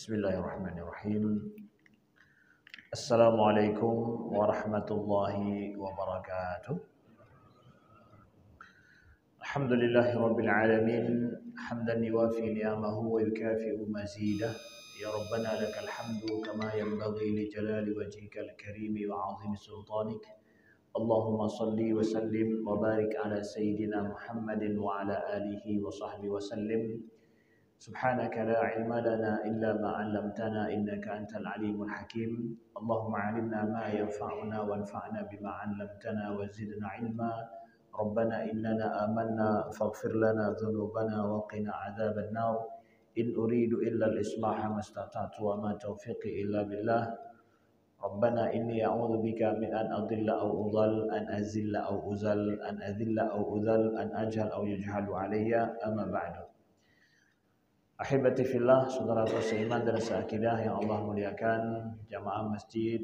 Bismillahirrahmanirrahim. Assalamualaikum warahmatullahi wabarakatuh. Alhamdulillahirabbil alamin, hamdan yuwafi ni'amahu wa yukafi'u mazidah. Ya Rabbana lakal hamdu kama yanbaghi li jalali wajhikal karimi wa 'azimi sultanik. Allahumma salli wa sallim wa barik ala sayyidina Muhammadin wa ala alihi wa sahbihi wa sallim. Subhanaka la ilma lana illa ma 'allamtana innaka antal alimul hakim. Allahumma 'allimna ma yanfa'una wanfa'na bima 'allamtana wa zidna 'ilma. Rabbana innana amanna faghfir lana dhunubana wa qina 'adzaban nar. In uridu illa al-islaha mastata'tu wa ma taufiqi illa billah. Rabbana inni a'udzu bika min an adilla aw udhal, an azilla aw uzal, an adilla aw udhal, an ajhal aw yujhalu alayya, amma ba'du. Ahibati fillah, saudara seiman dan seakidah yang Allah muliakan, jamaah masjid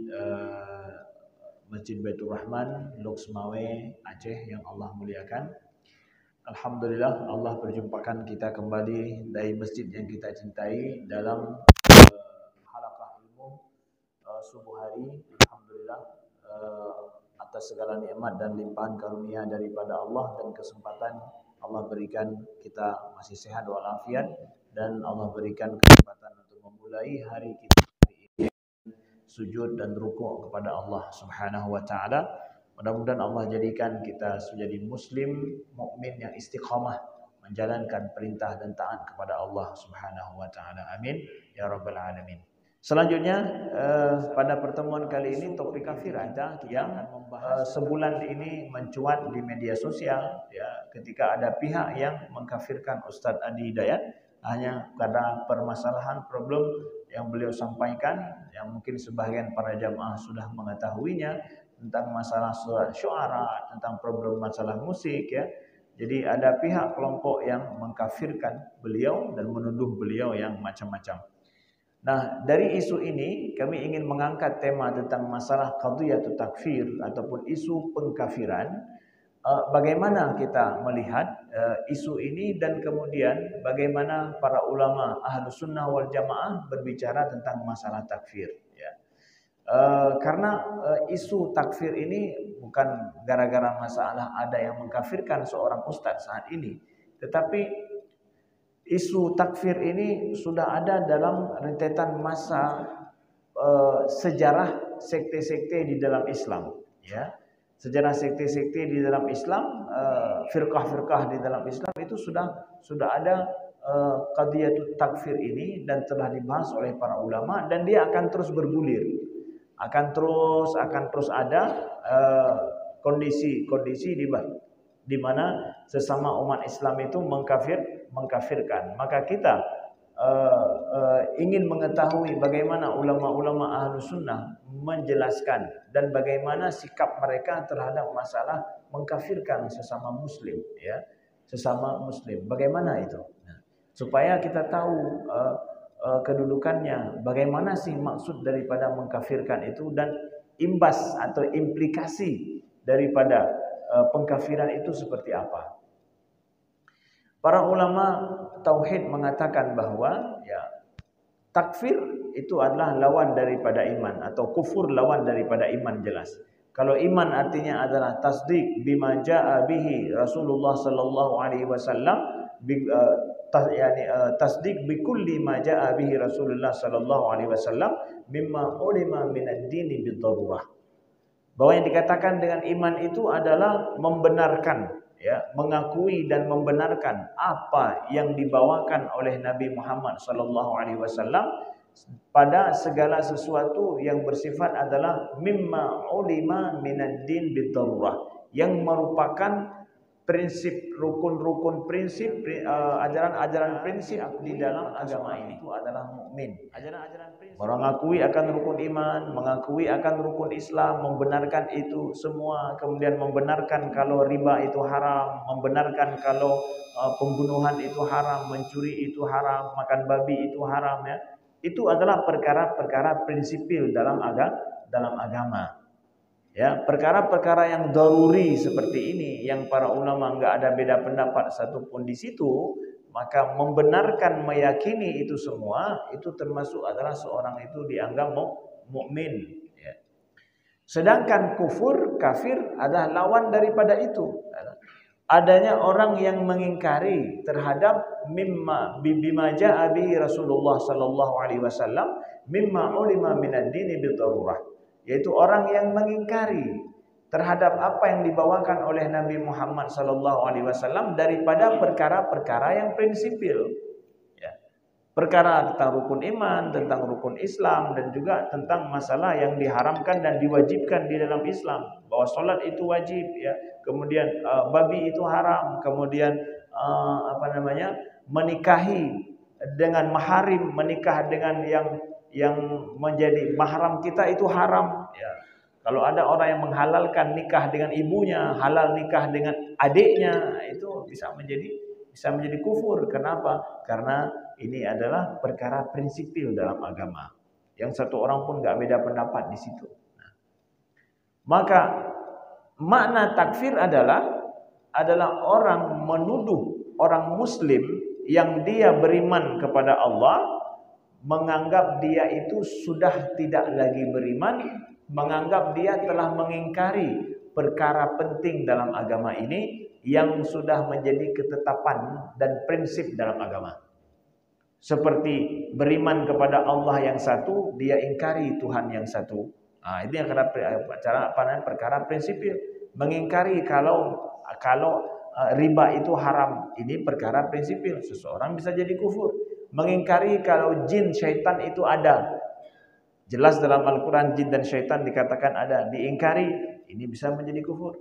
Masjid Baitur Rahman, Loksmawe, Aceh yang Allah muliakan. Alhamdulillah Allah perjumpakan kita kembali dari masjid yang kita cintai dalam halaqah ilmu subuh hari. Alhamdulillah atas segala nikmat dan limpahan karunia daripada Allah dan kesempatan Allah berikan kita masih sehat walafiat. Dan Allah berikan kesempatan untuk memulai hari kita hari ini sujud dan rukuk kepada Allah Subhanahu wa taala. Mudah-mudahan Allah jadikan kita menjadi muslim mukmin yang istiqamah menjalankan perintah dan taat kepada Allah Subhanahu wa taala. Amin ya rabbal alamin. Selanjutnya pada pertemuan kali ini topik kafir ada yang sebulan ini mencuat di media sosial ya, ketika ada pihak yang mengkafirkan Ustadz Adi Hidayat hanya karena permasalahan problem yang beliau sampaikan yang mungkin sebagian para jamaah sudah mengetahuinya tentang masalah surat syu'ara, tentang problem masalah musik ya. Jadi ada pihak kelompok yang mengkafirkan beliau dan menuduh beliau yang macam-macam. Nah, dari isu ini kami ingin mengangkat tema tentang masalah qadhiyatut takfir ataupun isu pengkafiran. Bagaimana kita melihat isu ini dan kemudian bagaimana para ulama Ahlus Sunnah wal Jamaah berbicara tentang masalah takfir ya. Karena isu takfir ini bukan gara-gara masalah ada yang mengkafirkan seorang ustadz saat ini, tetapi isu takfir ini sudah ada dalam rentetan masa sejarah sekte-sekte di dalam Islam ya. Sejarah sekte-sekte di dalam Islam, firqah-firqah di dalam Islam itu sudah ada qadhiyatut takfir ini dan telah dibahas oleh para ulama dan dia akan terus bergulir. Akan terus ada kondisi di mana sesama umat Islam itu mengkafirkan. Maka kita ingin mengetahui bagaimana ulama-ulama Ahlus Sunnah menjelaskan dan bagaimana sikap mereka terhadap masalah mengkafirkan sesama muslim ya, sesama muslim. Bagaimana itu? Nah, supaya kita tahu kedudukannya, bagaimana sih maksud daripada mengkafirkan itu dan imbas atau implikasi daripada pengkafiran itu seperti apa. Para ulama tauhid mengatakan bahwa ya takfir itu adalah lawan daripada iman atau kufur lawan daripada iman jelas. Kalau iman artinya adalah tasdik bima jaa bihi Rasulullah sallallahu alaihi wasallam, tasdik bi kulli ma jaa bihi Rasulullah sallallahu alaihi wasallam mimma ulima minad dini bid-darurah. Bahwa yang dikatakan dengan iman itu adalah membenarkan ya, mengakui dan membenarkan apa yang dibawakan oleh Nabi Muhammad sallallahu alaihi wasallam pada segala sesuatu yang bersifat adalah mimma ulima minad din bid-darurah, yang merupakan prinsip rukun-rukun prinsip ajaran-ajaran prinsip di dalam agama ini itu adalah mukmin. Ajaran-ajaran prinsip mengakui akan rukun iman, mengakui akan rukun Islam, membenarkan itu semua, kemudian membenarkan kalau riba itu haram, membenarkan kalau pembunuhan itu haram, mencuri itu haram, makan babi itu haram ya. Itu adalah perkara-perkara prinsipil dalam agama. Ya, perkara-perkara yang daruri seperti ini yang para ulama enggak ada beda pendapat satupun di situ, maka membenarkan meyakini itu semua itu termasuk adalah seorang itu dianggap mukmin. Ya. Sedangkan kufur, kafir adalah lawan daripada itu. Adanya orang yang mengingkari terhadap bima ja'a bihi Rasulullah sallallahu alaihi wasallam mimma ulima minad dini bidarurah, yaitu orang yang mengingkari terhadap apa yang dibawakan oleh Nabi Muhammad sallallahu alaihi wasallam daripada perkara-perkara yang prinsipil. Ya. Perkara tentang rukun iman, tentang rukun Islam, dan juga tentang masalah yang diharamkan dan diwajibkan di dalam Islam, bahwa salat itu wajib, ya. Kemudian babi itu haram, kemudian menikahi dengan maharim, menikah dengan yang menjadi mahram kita itu haram, ya. Kalau ada orang yang menghalalkan nikah dengan ibunya, halal nikah dengan adiknya, itu bisa menjadi kufur. Kenapa? Karena ini adalah perkara prinsipil dalam agama, yang satu orang pun nggak beda pendapat di situ. Nah, maka makna takfir adalah orang menuduh orang muslim yang dia beriman kepada Allah, menganggap dia itu sudah tidak lagi beriman, menganggap dia telah mengingkari perkara penting dalam agama ini yang sudah menjadi ketetapan dan prinsip dalam agama. Seperti beriman kepada Allah yang satu, dia ingkari Tuhan yang satu. Nah, ini adalah perkara prinsipil. Mengingkari kalau riba itu haram, ini perkara prinsipil. Seseorang bisa jadi kufur. Mengingkari kalau jin syaitan itu ada, jelas dalam Al-Quran jin dan syaitan dikatakan ada, diingkari, ini bisa menjadi kufur.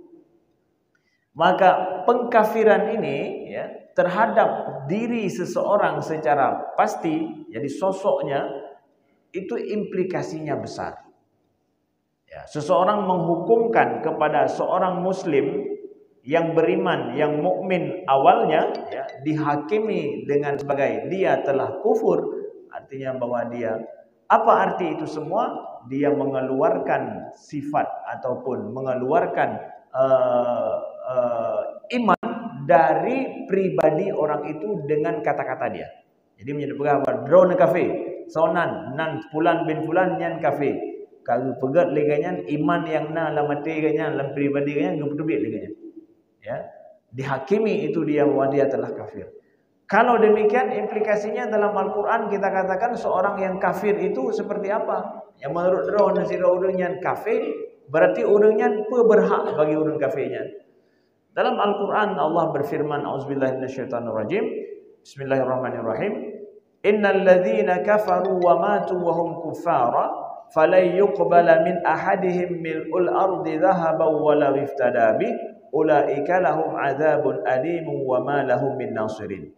Maka pengkafiran ini, ya, terhadap diri seseorang secara pasti, jadi sosoknya itu implikasinya besar. Ya, seseorang menghukumkan kepada seorang muslim yang beriman, yang mukmin awalnya, ya, dihakimi dengan sebagai dia telah kufur, artinya bahwa dia, apa arti itu semua? Dia mengeluarkan sifat ataupun mengeluarkan iman dari pribadi orang itu dengan kata-kata dia. Jadi menyebutkan apa? Drone kafe, sonan nan fulan bin fulan nyan kafe. Kalau pegat leganya iman yang na dalam mati ganya dalam pribadi ganya ngeputubik leganya. Ya, dihakimi itu dia bahwa dia telah kafir. Kalau demikian implikasinya dalam Al-Quran kita katakan seorang yang kafir itu seperti apa? Yang menurut drone si urangnya kafir, berarti urangnya berhak bagi urang kafirnya. Dalam Al-Quran Allah berfirman, auzubillahi minasyaitonirrajim, bismillahirrahmanirrahim, innal ladzina kafaru wa matu wa hum kuffara falan yuqbala min ahadihim mil'ul ardi dhahaban walaw iftada bih ulaika lahum adzabun alim wa ma lahum min nasirin.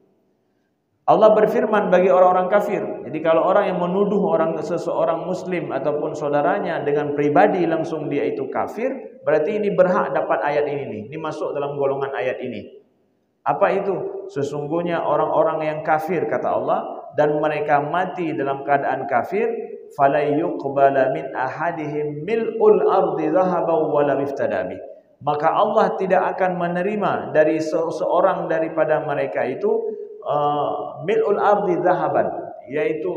Allah berfirman bagi orang-orang kafir. Jadi kalau orang yang menuduh seseorang muslim ataupun saudaranya dengan pribadi langsung dia itu kafir, berarti ini berhak dapat ayat ini nih. Ini masuk dalam golongan ayat ini. Apa itu? Sesungguhnya orang-orang yang kafir kata Allah dan mereka mati dalam keadaan kafir, fala yuqbala min ahadihim mil'ul ardi dhahaban wala iftada bih. Maka Allah tidak akan menerima dari seorang daripada mereka itu mil'ul ardi dhahaban, yaitu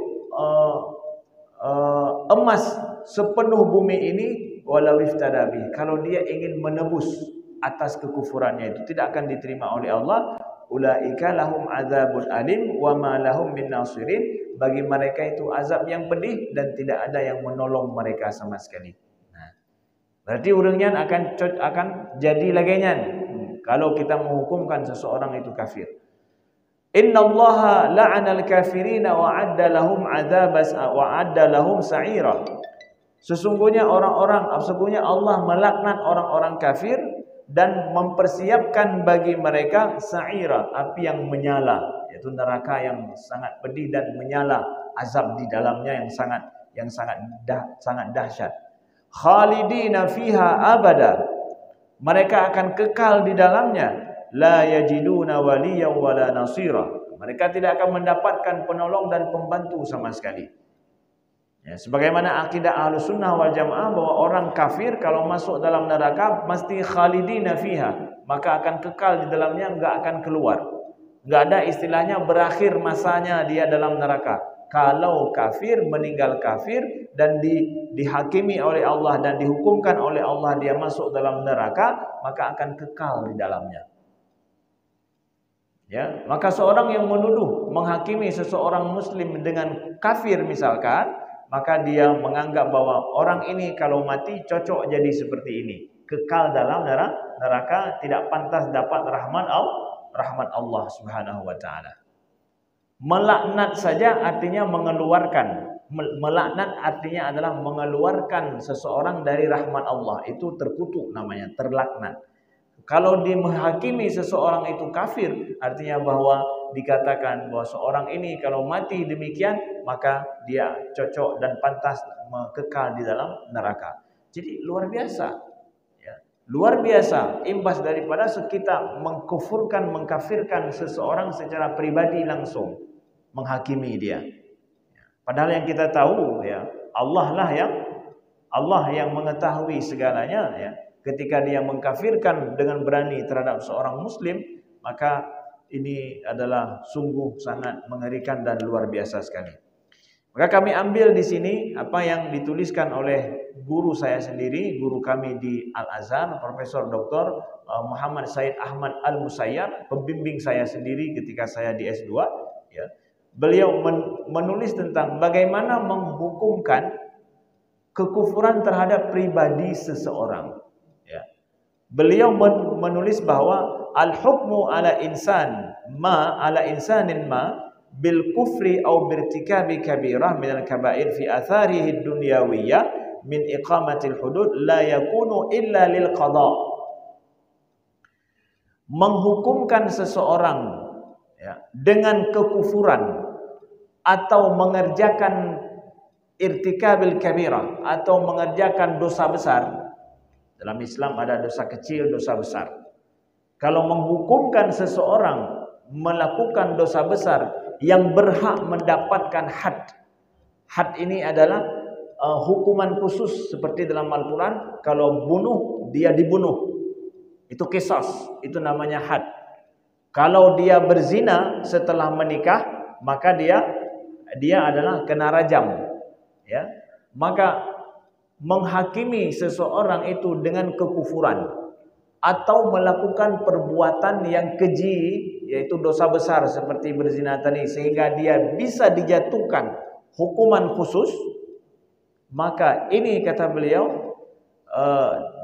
emas sepenuh bumi ini, wala iftada bih. Kalau dia ingin menebus atas kekufurannya itu tidak akan diterima oleh Allah. Ulaika lahum adzabun alim wa ma lahum min nasirin. Bagi mereka itu azab yang pedih dan tidak ada yang menolong mereka sama sekali. Nah, berarti urangnya akan jadi laginya kalau kita menghukumkan seseorang itu kafir. Innallaha la'anal kafirina wa 'adda lahum 'adzabas wa 'adda lahum sa'ira. Sesungguhnya Allah melaknat orang-orang kafir dan mempersiapkan bagi mereka sa'ira, api yang menyala, yaitu neraka yang sangat pedih dan menyala, azab di dalamnya yang sangat dahsyat. Khalidina fiha abada. Mereka akan kekal di dalamnya. La yajiduna waliyan wala nasira. Mereka tidak akan mendapatkan penolong dan pembantu sama sekali. Ya, sebagaimana akidah Ahlussunnah wal Jamaah bahwa orang kafir kalau masuk dalam neraka mesti khalidina fiha, maka akan kekal di dalamnya, enggak akan keluar. Nggak ada istilahnya berakhir masanya dia dalam neraka. Kalau kafir, meninggal kafir dan dihakimi oleh Allah dan dihukumkan oleh Allah dia masuk dalam neraka, maka akan kekal di dalamnya. Ya, maka seorang yang menuduh menghakimi seseorang muslim dengan kafir misalkan, maka dia menganggap bahwa orang ini kalau mati cocok jadi seperti ini, kekal dalam neraka, tidak pantas dapat rahmat Allah Subhanahu wa taala. Melaknat saja artinya mengeluarkan. Melaknat artinya adalah mengeluarkan seseorang dari rahmat Allah. Itu terkutuk namanya, terlaknat. Kalau dia menghakimi seseorang itu kafir, artinya bahwa dikatakan bahwa seorang ini kalau mati demikian, maka dia cocok dan pantas kekal di dalam neraka. Jadi luar biasa. Luar biasa imbas daripada kita mengkufurkan, mengkafirkan seseorang secara pribadi langsung, menghakimi dia. Padahal yang kita tahu ya, Allah yang mengetahui segalanya ya. Ketika dia mengkafirkan dengan berani terhadap seorang muslim, maka ini adalah sungguh sangat mengerikan dan luar biasa sekali. Maka kami ambil di sini apa yang dituliskan oleh guru saya sendiri, guru kami di Al-Azhar, Profesor Dr. Muhammad Said Ahmad Al-Musayyar, pembimbing saya sendiri ketika saya di S2. Ya. Beliau menulis tentang bagaimana menghukumkan kekufuran terhadap pribadi seseorang. Ya. Beliau menulis bahwa al-hukmu ala insanin ma bil kufri au birtikabi kabirah minal kabair fi atharihi dunyawiyah min iqamatil hudud la yakunu illa lil qada. Menghukumkan seseorang ya, dengan kekufuran atau mengerjakan irtikabil kabirah atau mengerjakan dosa besar. Dalam Islam ada dosa kecil, dosa besar. Kalau menghukumkan seseorang melakukan dosa besar yang berhak mendapatkan had. Had ini adalah hukuman khusus seperti dalam Al-Quran. Kalau bunuh, dia dibunuh. Itu qisas, itu namanya had. Kalau dia berzina setelah menikah, maka dia adalah kena rajam. Ya. Maka menghakimi seseorang itu dengan kekufuran atau melakukan perbuatan yang keji, yaitu dosa besar seperti berzina tadi, sehingga dia bisa dijatuhkan hukuman khusus, maka ini kata beliau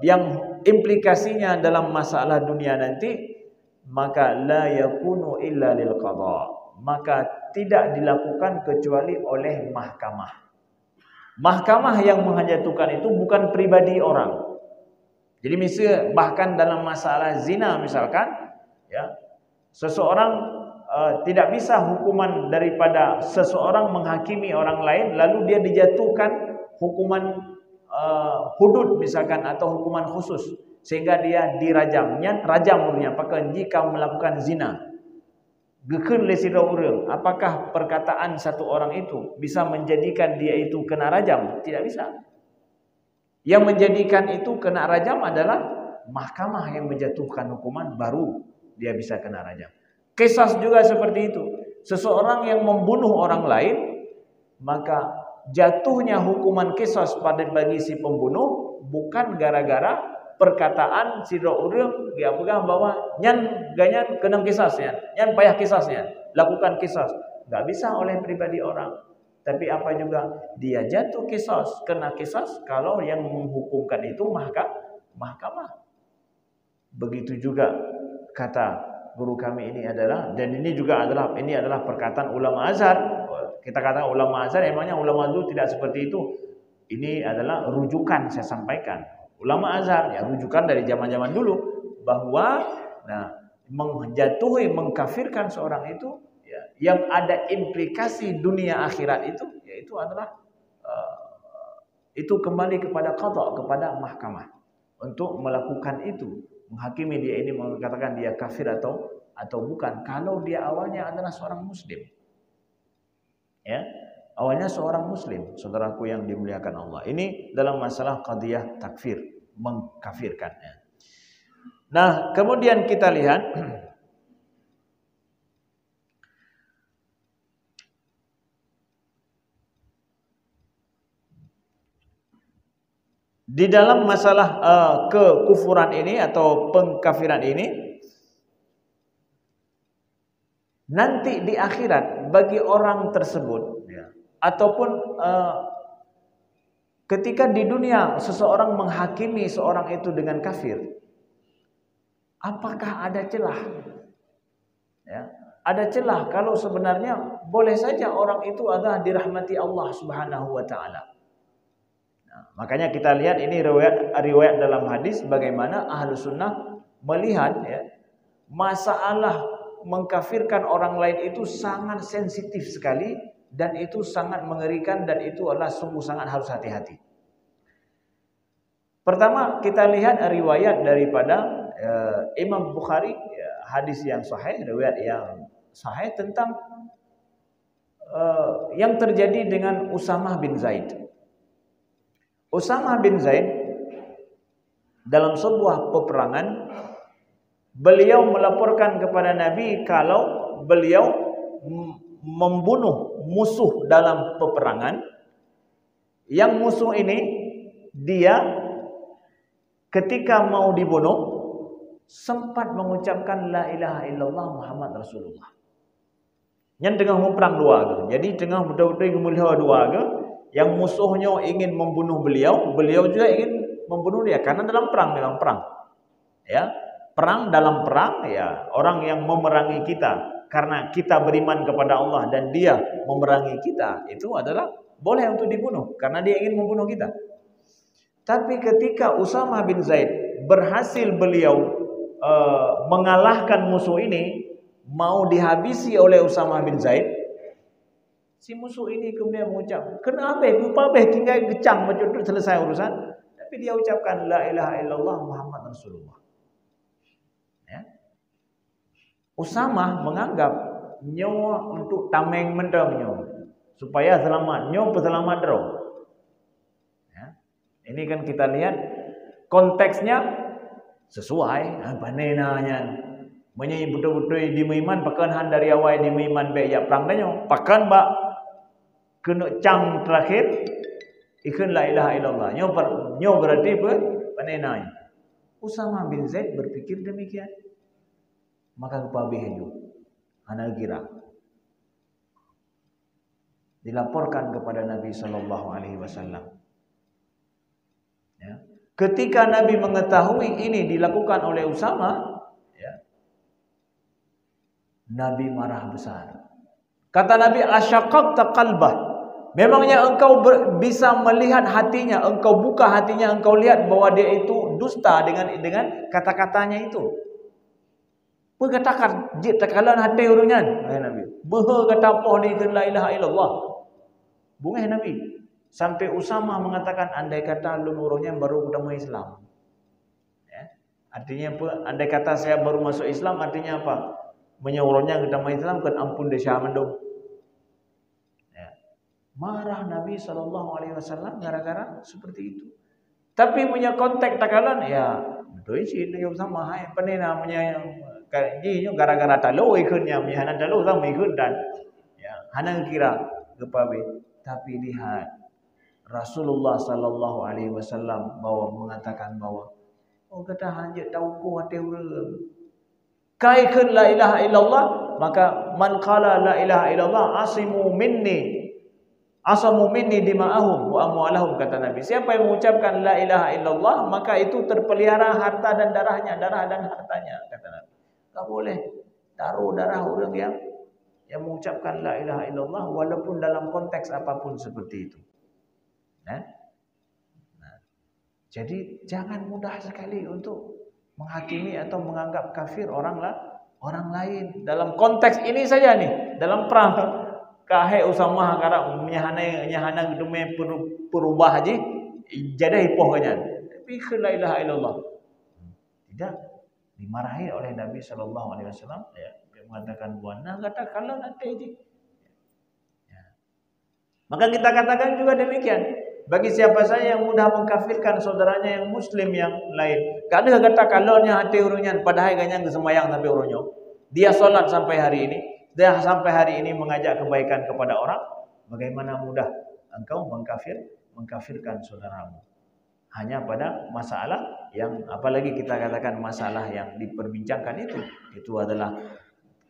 yang implikasinya dalam masalah dunia nanti, maka la yakunu illa lil qada, maka tidak dilakukan kecuali oleh mahkamah. Mahkamah yang menjatuhkan itu bukan pribadi orang. Jadi misalnya bahkan dalam masalah zina misalkan, ya, seseorang tidak bisa hukuman daripada seseorang menghakimi orang lain lalu dia dijatuhkan hukuman hudud misalkan atau hukuman khusus sehingga dia dirajamnya, rajam urnya apakah jika melakukan zina. Gekeun le sira urang, apakah perkataan satu orang itu bisa menjadikan dia itu kena rajam? Tidak bisa. Yang menjadikan itu kena rajam adalah mahkamah yang menjatuhkan hukuman, baru dia bisa kena rajam. Qisas juga seperti itu. Seseorang yang membunuh orang lain, maka jatuhnya hukuman qisas pada bagi si pembunuh bukan gara-gara perkataan si urang dia pegang bahwa nyan ganyan kena qisasnya, nyan payah qisasnya, lakukan qisas. Enggak bisa oleh pribadi orang. Tapi apa juga dia jatuh qisas, kena qisas kalau yang menghukumkan itu mahkamah. Begitu juga kata guru kami ini adalah, dan ini adalah perkataan ulama Azhar. Kita katakan ulama Azhar, emangnya ulama dulu tidak seperti itu. Ini adalah rujukan saya sampaikan. Ulama Azhar ya rujukan dari zaman-zaman dulu bahwa menjatuhi, mengkafirkan seorang itu ya, yang ada implikasi dunia akhirat itu, yaitu adalah itu kembali kepada qada, kepada mahkamah untuk melakukan itu, menghakimi dia ini, mengatakan dia kafir atau bukan. Kalau dia awalnya adalah seorang muslim, ya awalnya seorang muslim, saudaraku yang dimuliakan Allah. Ini dalam masalah qadiyah takfir, mengkafirkannya. Nah, kemudian kita lihat di dalam masalah kekufuran ini atau pengkafiran ini, nanti di akhirat bagi orang tersebut ya, ataupun ketika di dunia seseorang menghakimi seorang itu dengan kafir, apakah ada celah? Ya, ada celah kalau sebenarnya boleh saja orang itu adalah dirahmati Allah Subhanahu wa taala. Nah, makanya kita lihat ini riwayat dalam hadis bagaimana ahlu sunnah melihat ya, masalah mengkafirkan orang lain itu sangat sensitif sekali dan itu sangat mengerikan dan itu adalah sungguh sangat harus hati-hati. Pertama kita lihat riwayat daripada Imam Bukhari, hadis yang sahih, riwayat yang sahih tentang yang terjadi dengan Usamah bin Zaid. Usamah bin Zaid dalam sebuah peperangan beliau melaporkan kepada Nabi kalau beliau membunuh musuh dalam peperangan. Yang musuh ini dia ketika mau dibunuh sempat mengucapkan la ilaha illallah Muhammad Rasulullah. Yang tengah memperang dua ke. Jadi tengah betul-betul melihat dua ke. Yang musuhnya ingin membunuh beliau, beliau juga ingin membunuh dia karena dalam perang memang perang. Ya, perang dalam perang ya, orang yang memerangi kita karena kita beriman kepada Allah dan dia memerangi kita itu adalah boleh untuk dibunuh karena dia ingin membunuh kita. Tapi ketika Usamah bin Zaid berhasil beliau mengalahkan musuh ini, mau dihabisi oleh Usamah bin Zaid, si musuh ini kemudian mengucap, kenapa tinggal gecang macam itu selesai urusan. Tapi dia ucapkan la ilaha illallah Muhammad Rasulullah. Ya. Usamah menganggap nyawa untuk tameng mendamnya supaya selamat, nyawa selamat roh. Ya. Ini kan kita lihat konteksnya sesuai apa nenanya. Menyai betul-betul di Miman pakan han dari awal di Miman be ya perang danyo pakan ba kena cang terakhir ikan la ilaha illallah nyo berarti panenai. Usamah bin Zaid berpikir demikian, maka kepabihannya anak kira dilaporkan kepada Nabi sallallahu alaihi wasallam. Ya. Ketika Nabi mengetahui ini dilakukan oleh Usamah, ya, Nabi marah besar. Kata Nabi, asyaqaqta qalbah. Memangnya engkau bisa melihat hatinya, engkau buka hatinya, engkau lihat bahwa dia itu dusta dengan kata-katanya itu. Berkatakan, jik takalan hati urungan, Nabi. Beha kata apa ni la ilaha illallah. Bungah Nabi. Sampai Usamah mengatakan, andai kata lun urungan baru pertama Islam. Ya. Artinya apa? Andai kata saya baru masuk Islam, artinya apa? Menyuruhnya kita Islam kan ampun desya mendung. Ya. Marah Nabi SAW gara-gara seperti itu. Tapi punya konteks takalan ya betul sih dia sama hai pani namanya kajinya gara-gara talu ikutnya mihanan talu sama ikut dan ya hanang kira kepabe. Tapi lihat Rasulullah SAW bahwa mengatakan bahwa oh kata hanjat tahu ko hati urang kaikun la ilaha illallah, maka man qala la ilaha illallah asamu minni dima'ahum wa amwalahum, kata Nabi. Siapa yang mengucapkan la ilaha illallah, maka itu terpelihara harta dan darahnya, darah dan hartanya, kata Nabi. Tak boleh taruh darah orang yang mengucapkan la ilaha illallah walaupun dalam konteks apapun seperti itu. Nah, jadi jangan mudah sekali untuk menghakimi atau menganggap kafir orang lain. Dalam konteks ini saja nih, dalam perang kahe Usamah kara nyahana gedume perubah haji jadi hipoh kanyan. Tapi la ilaha illallah. Tidak dimarahi oleh Nabi sallallahu alaihi wasallam ya, dia mengatakan buana kata kalau nanti haji. Ya. Maka kita katakan juga demikian. Bagi siapa saja yang mudah mengkafirkan saudaranya yang muslim yang lain. Kada kata kalaunya hati urunyan padahal ganyang kesemayang tapi urunyo. Dia solat sampai hari ini, dia sampai hari ini mengajak kebaikan kepada orang, bagaimana mudah engkau mengkafirkan saudaramu. hanya pada masalah yang, apalagi kita katakan masalah yang diperbincangkan itu adalah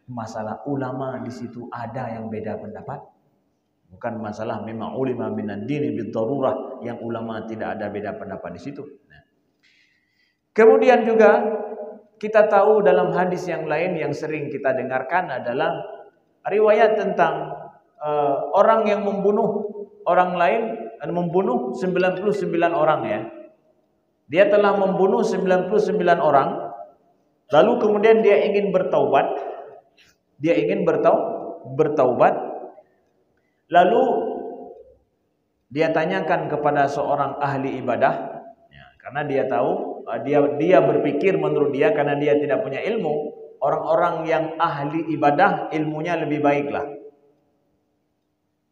masalah ulama, di situ ada yang beda pendapat. Bukan masalah memang ulama minan dini bidarurah, yang ulama tidak ada beda pendapat di situ. Nah. Kemudian juga kita tahu dalam hadis yang lain yang sering kita dengarkan adalah riwayat tentang orang yang membunuh orang lain, membunuh 99 orang ya. Dia telah membunuh 99 orang, lalu kemudian dia ingin bertaubat. Dia ingin bertaubat. Lalu dia tanyakan kepada seorang ahli ibadah, ya, karena dia tahu, dia berpikir menurut dia, karena dia tidak punya ilmu, orang-orang yang ahli ibadah ilmunya lebih baiklah.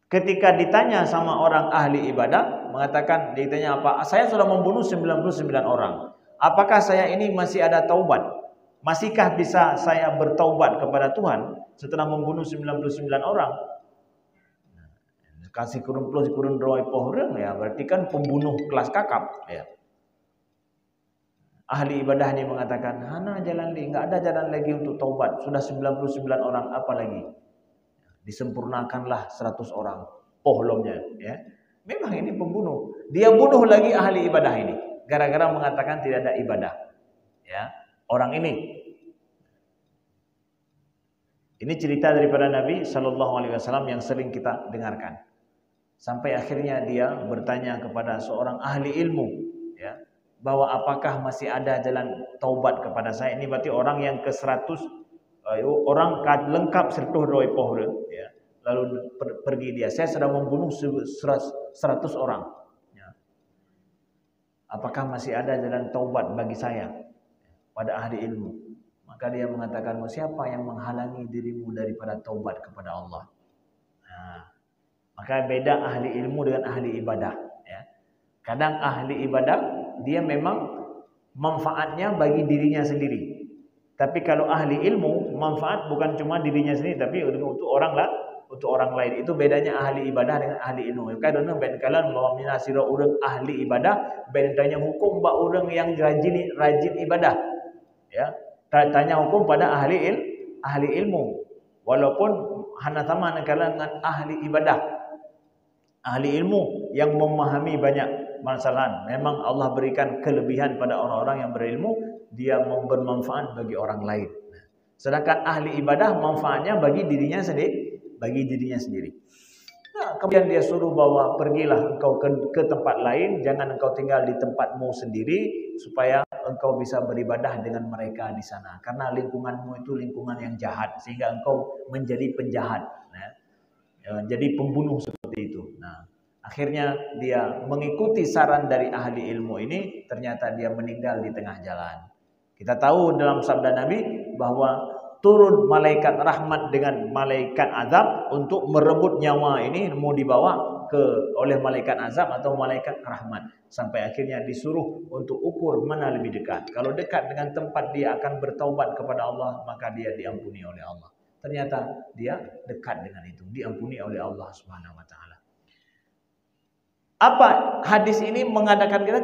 Ketika ditanya sama orang ahli ibadah, mengatakan, ditanya apa? Saya sudah membunuh 99 orang. Apakah saya ini masih ada taubat? Masihkah bisa saya bertaubat kepada Tuhan setelah membunuh 99 orang? Kasih kurun roy pohon ya, berarti kan pembunuh kelas kakap ya. Ahli ibadah ini mengatakan, hana jalan li, enggak ada jalan lagi untuk taubat. Sudah 99 orang, apa lagi? Disempurnakanlah 100 orang pohlomnya ya. Memang ini pembunuh. Dia bunuh lagi ahli ibadah ini gara-gara mengatakan tidak ada ibadah. Ya. Orang ini cerita daripada Nabi sallallahu alaihi wasallam yang sering kita dengarkan. Sampai akhirnya dia bertanya kepada seorang ahli ilmu ya, bahwa apakah masih ada jalan taubat kepada saya. Ini berarti orang yang ke-100, orang lengkap sertuh roi pohre ya. Lalu pergi dia, saya sudah membunuh 100 orang ya. Apakah masih ada jalan taubat bagi saya pada ahli ilmu? Maka dia mengatakan, siapa yang menghalangi dirimu daripada taubat kepada Allah? Nah, maka beda ahli ilmu dengan ahli ibadah ya. Kadang ahli ibadah dia memang manfaatnya bagi dirinya sendiri. Tapi kalau ahli ilmu, manfaat bukan cuma dirinya sendiri, tapi untuk orang lain. Itu bedanya ahli ibadah dengan ahli ilmu. Kadang ben kalan bahwa minasira urang ahli ibadah, bedanya hukum ba urang yang rajin ibadah. Ya. Tanya hukum pada ahli ilmu. Walaupun hana sama dengan ahli ibadah. Ahli ilmu yang memahami banyak masalah. Memang Allah berikan kelebihan pada orang-orang yang berilmu, dia bermanfaat bagi orang lain. Sedangkan ahli ibadah manfaatnya bagi dirinya sendiri. Nah, kemudian dia suruh bahwa pergilah engkau ke tempat lain, jangan engkau tinggal di tempatmu sendiri, supaya engkau bisa beribadah dengan mereka di sana. Karena lingkunganmu itu lingkungan yang jahat, sehingga engkau menjadi penjahat. Nah, jadi pembunuh seperti itu. Nah, akhirnya dia mengikuti saran dari ahli ilmu ini, ternyata dia meninggal di tengah jalan. Kita tahu dalam sabda Nabi bahwa turun malaikat rahmat dengan malaikat azab untuk merebut nyawa ini, mau dibawa oleh malaikat azab atau malaikat rahmat, sampai akhirnya disuruh untuk ukur mana lebih dekat. Kalau dekat dengan tempat dia akan bertaubat kepada Allah, maka dia diampuni oleh Allah. Ternyata dia dekat dengan itu, diampuni oleh Allah Subhanahu wa taala. Apa hadis ini mengadakan kita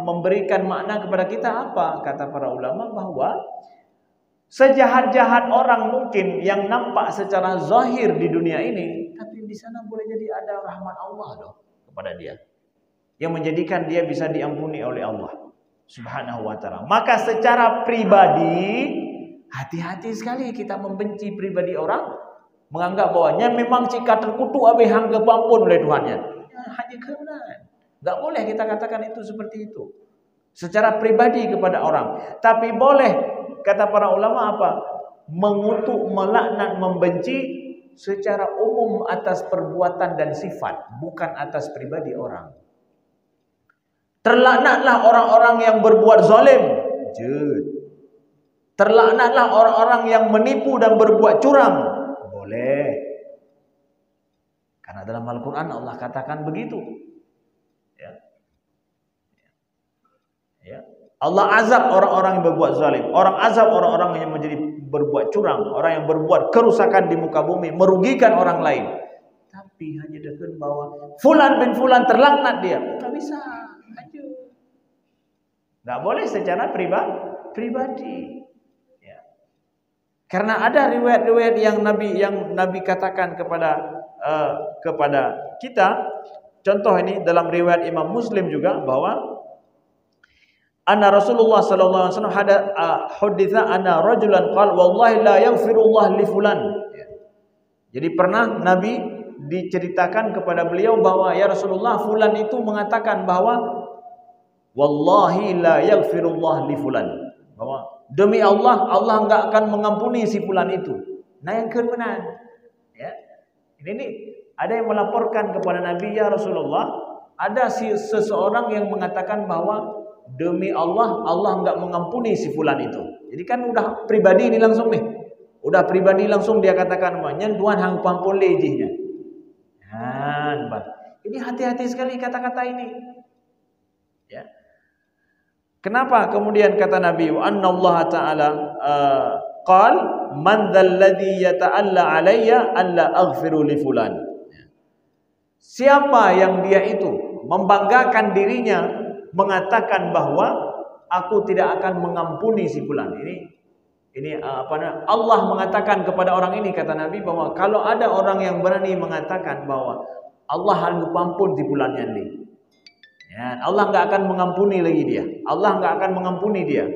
memberikan makna kepada kita apa? Kata para ulama bahwa sejahat-jahat orang mungkin yang nampak secara zahir di dunia ini, tapi di sana boleh jadi ada rahmat Allah loh kepada dia, yang menjadikan dia bisa diampuni oleh Allah Subhanahu wa taala. Maka secara pribadi hati-hati sekali kita membenci pribadi orang, menganggap bahwanya memang jika terkutuk habis hangga ampun oleh Tuhannya. Ya, hanya kebenaran. Enggak boleh kita katakan itu seperti itu. Secara pribadi kepada orang. Tapi boleh, kata para ulama apa? Mengutuk, melaknat, membenci secara umum atas perbuatan dan sifat, bukan atas pribadi orang. Terlaknatlah orang-orang yang berbuat zalim. Terlaknatlah orang-orang yang menipu dan berbuat curang. Boleh. Karena dalam Al-Quran Allah katakan begitu. Ya. Allah azab orang-orang yang berbuat zalim. Allah azab orang-orang yang menjadi berbuat curang. Orang yang berbuat kerusakan di muka bumi. Merugikan orang lain. Tapi hanya dengan bahwa Fulan bin Fulan terlaknat dia. Tak bisa. Hanya Enggak boleh secara pribadi. Ya. Karena ada riwayat-riwayat yang Nabi katakan kepada kita. Contoh ini dalam riwayat Imam Muslim juga bahwa anna Rasulullah sallallahu alaihi wasallam haditha anna rajulan qala wallahi la yaghfirullah li fulan. Jadi pernah Nabi diceritakan kepada beliau bahwa ya Rasulullah fulan itu mengatakan bahwa wallahi la yaghfirullah li fulan. Bahwa demi Allah enggak akan mengampuni si fulan itu. Nah yang kebenaran. Ya. Ini ada yang melaporkan kepada Nabi, ya Rasulullah, ada seseorang yang mengatakan bahwa demi Allah enggak mengampuni si fulan itu. Jadi kan udah pribadi ini langsung nih. Udah pribadi langsung dia katakan, "Nyen Tuhan hang pampun lejihnya." Ini hati-hati sekali kata-kata ini. Ya. Kenapa kemudian kata Nabi, "Wa annallaha ta'ala qal man dzalladzi yata'alla 'alayya alla aghfiru li fulan." Siapa yang dia itu membanggakan dirinya mengatakan bahwa aku tidak akan mengampuni si fulan. Ini Allah mengatakan kepada orang ini, kata Nabi, bahwa kalau ada orang yang berani mengatakan bahwa Allah hanya ampun si fulannya ini, ya, Allah enggak akan mengampuni lagi dia. Allah enggak akan mengampuni dia.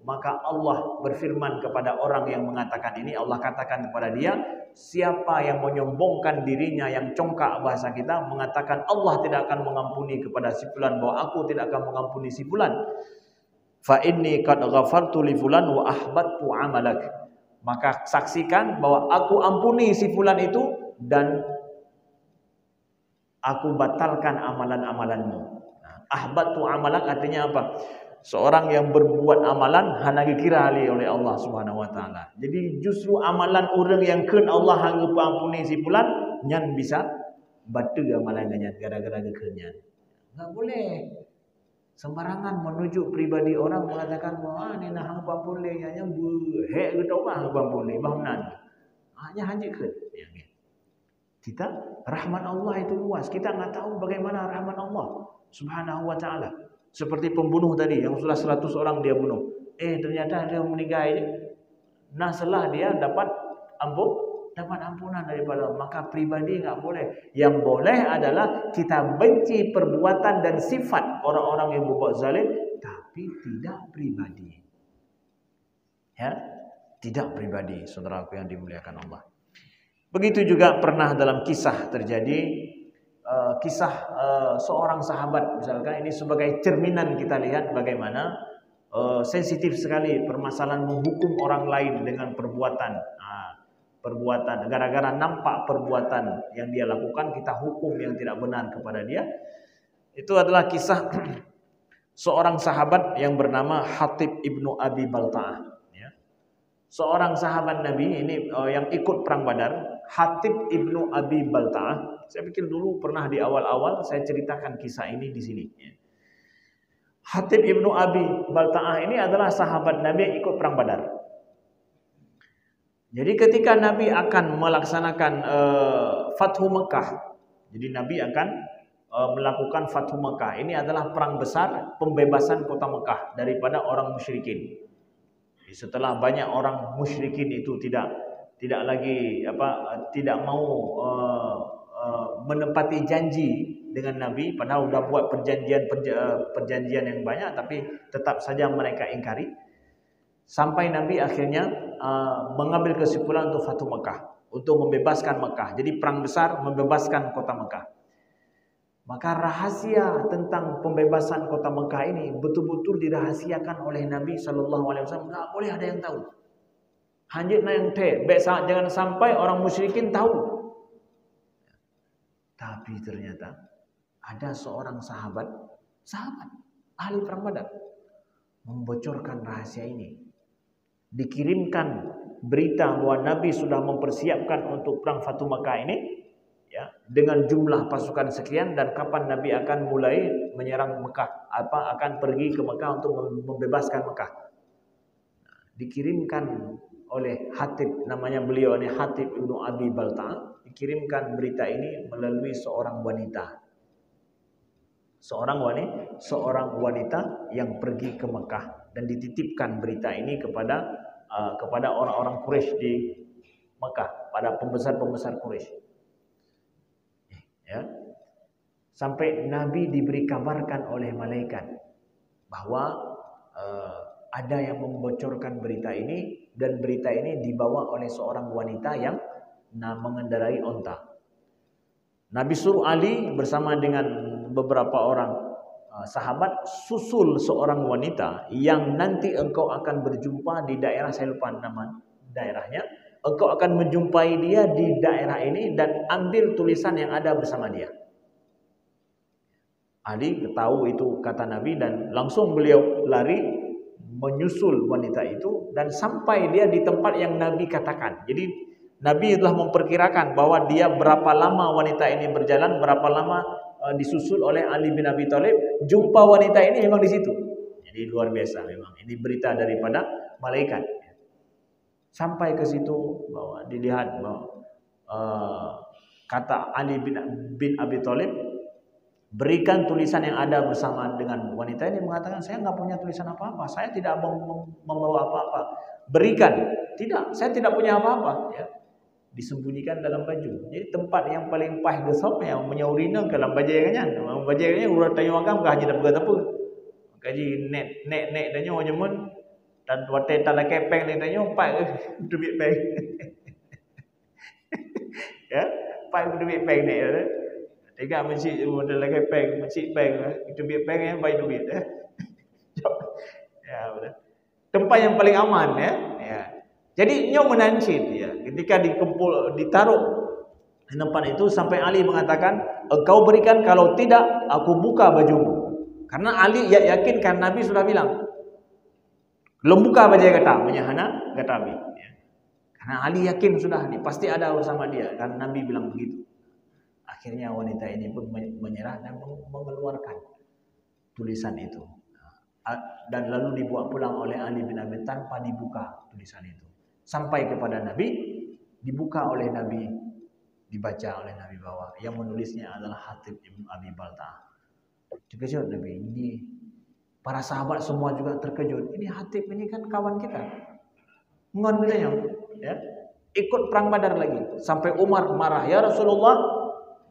Maka Allah berfirman kepada orang yang mengatakan ini, Allah katakan kepada dia, siapa yang menyombongkan dirinya, yang congkak bahasa kita, mengatakan Allah tidak akan mengampuni kepada si fulan, bahwa aku tidak akan mengampuni si fulan, fa inni qad ghafartu li fulan wa ahbattu amalak, maka saksikan bahwa aku ampuni si fulan itu dan aku batalkan amalan-amalanmu. Ahbattu amalak artinya apa? Seorang yang berbuat amalan hanya dikira oleh Allah Subhanahu wa taala. Jadi justru amalan orang yang keun Allah hangga ampuni si fulan nyan bisa batu amalan nyan gara-gara keunnya. Enggak boleh sembarangan menuju pribadi orang mengatakan bahwa ni nah hang ampun le nya he gitu bah ampun le bahnan. Hanya keun. Kita rahmat Allah itu luas. Kita enggak tahu bagaimana rahmat Allah Subhanahu wa taala. Seperti pembunuh tadi yang sudah 100 orang dia bunuh. Ternyata dia meninggal. Nah setelah dia dapat ampunan daripada Allah. Maka pribadi enggak boleh. Yang boleh adalah kita benci perbuatan dan sifat orang-orang yang berbuat zalim, tapi tidak pribadi. Ya, tidak pribadi, saudaraku yang dimuliakan Allah. Begitu juga pernah dalam kisah terjadi. Kisah seorang sahabat, misalkan ini sebagai cerminan kita lihat bagaimana sensitif sekali permasalahan menghukum orang lain dengan perbuatan. Perbuatan gara-gara nampak perbuatan yang dia lakukan kita hukum yang tidak benar kepada dia. Itu adalah kisah seorang sahabat yang bernama Hatib ibnu Abi Balta'ah. Seorang sahabat Nabi ini yang ikut perang Badar, Hatib ibnu Abi Balta'ah. Saya pikir dulu pernah di awal-awal saya ceritakan kisah ini di sini. Hatib ibnu Abi Balta'ah ini adalah sahabat Nabi yang ikut perang Badar. Jadi ketika Nabi akan melaksanakan Fathu Mekah, jadi Nabi akan melakukan Fathu Mekah. Ini adalah perang besar pembebasan kota Mekah daripada orang musyrikin. Setelah banyak orang musyrikin itu tidak lagi tidak mau menepati janji dengan Nabi, padahal sudah buat perjanjian yang banyak, tapi tetap saja mereka ingkari. Sampai Nabi akhirnya mengambil kesimpulan untuk Fathu Mekah, untuk membebaskan Mekah. Jadi perang besar membebaskan kota Mekah. Maka rahasia tentang pembebasan kota Mekah ini betul-betul dirahasiakan oleh Nabi SAW. Tidak boleh ada yang tahu. Hanjitna yang jangan sampai orang musyrikin tahu. Tapi ternyata ada seorang sahabat ahli perang Badar membocorkan rahasia ini. Dikirimkan berita bahwa Nabi sudah mempersiapkan untuk perang Fathu Mekah ini, ya, dengan jumlah pasukan sekian, dan kapan Nabi akan mulai menyerang Mekah, akan pergi ke Mekah untuk membebaskan Mekah. Dikirimkan oleh Hatib, namanya beliau ini Hatib ibnu Abi Balta'ah, dikirimkan berita ini melalui seorang wanita. Seorang wanita yang pergi ke Mekah dan dititipkan berita ini kepada orang-orang Quraisy di Mekah, pada pembesar-pembesar Quraisy. Ya. Sampai Nabi diberi kabarkan oleh malaikat bahwa ada yang membocorkan berita ini, dan berita ini dibawa oleh seorang wanita yang mengendarai onta. Nabi suruh Ali bersama dengan beberapa orang sahabat susul seorang wanita yang nanti engkau akan berjumpa di daerah, saya lupa nama daerahnya. Engkau akan menjumpai dia di daerah ini dan ambil tulisan yang ada bersama dia. Ali tahu itu kata Nabi dan langsung beliau lari menyusul wanita itu dan sampai dia di tempat yang Nabi katakan. Jadi Nabi telah memperkirakan bahwa dia berapa lama wanita ini berjalan, berapa lama disusul oleh Ali bin Abi Thalib. Jumpa wanita ini memang di situ. Jadi luar biasa memang. Ini berita daripada malaikat. Sampai ke situ bahwa dilihat bahwa kata Ali bin Abi Thalib, berikan tulisan yang ada bersama dengan wanita ini. Mengatakan, saya nggak punya tulisan apa-apa, saya tidak membawa apa-apa. Berikan. Tidak, saya tidak punya apa-apa. Ya. Disembunyikan dalam baju. Jadi tempat yang paling pah gesop yang menyaurina ke dalam baju yang kanyan. Baju yang urat tayo agam kah jadi berkata apa? Kaji nek danyo nyamun dan wate tala kepeng ni danyo pai duit peng. Ya, pai duit peng ni. Tiga masjid model lagi peng, masjid peng, duit peng yang pai duit ya. Ya, betul. Tempat yang paling aman ya. Ya. Jadi nyo menancit ya. Ketika ditaruh di tempat itu sampai Ali mengatakan, engkau berikan, kalau tidak aku buka bajumu. Karena Ali yakin kan Nabi sudah bilang, belum buka baju kata, menyahana katabi. Ya. Karena Ali yakin sudah, pasti ada bersama dia. Karena Nabi bilang begitu. Akhirnya wanita ini pun menyerah dan mengeluarkan tulisan itu. Dan lalu dibawa pulang oleh Ali bin Abi Thalib tanpa dibuka tulisan itu. Sampai kepada Nabi, dibuka oleh Nabi, dibaca oleh Nabi bahwa yang menulisnya adalah Hatib ibn Abi Balta'ah. Terkejut Nabi. Ini para sahabat semua juga terkejut. Ini Hatib ini kan kawan kita. Ngon katanya, ya. Ikut perang Badar lagi. Sampai Umar marah, ya Rasulullah,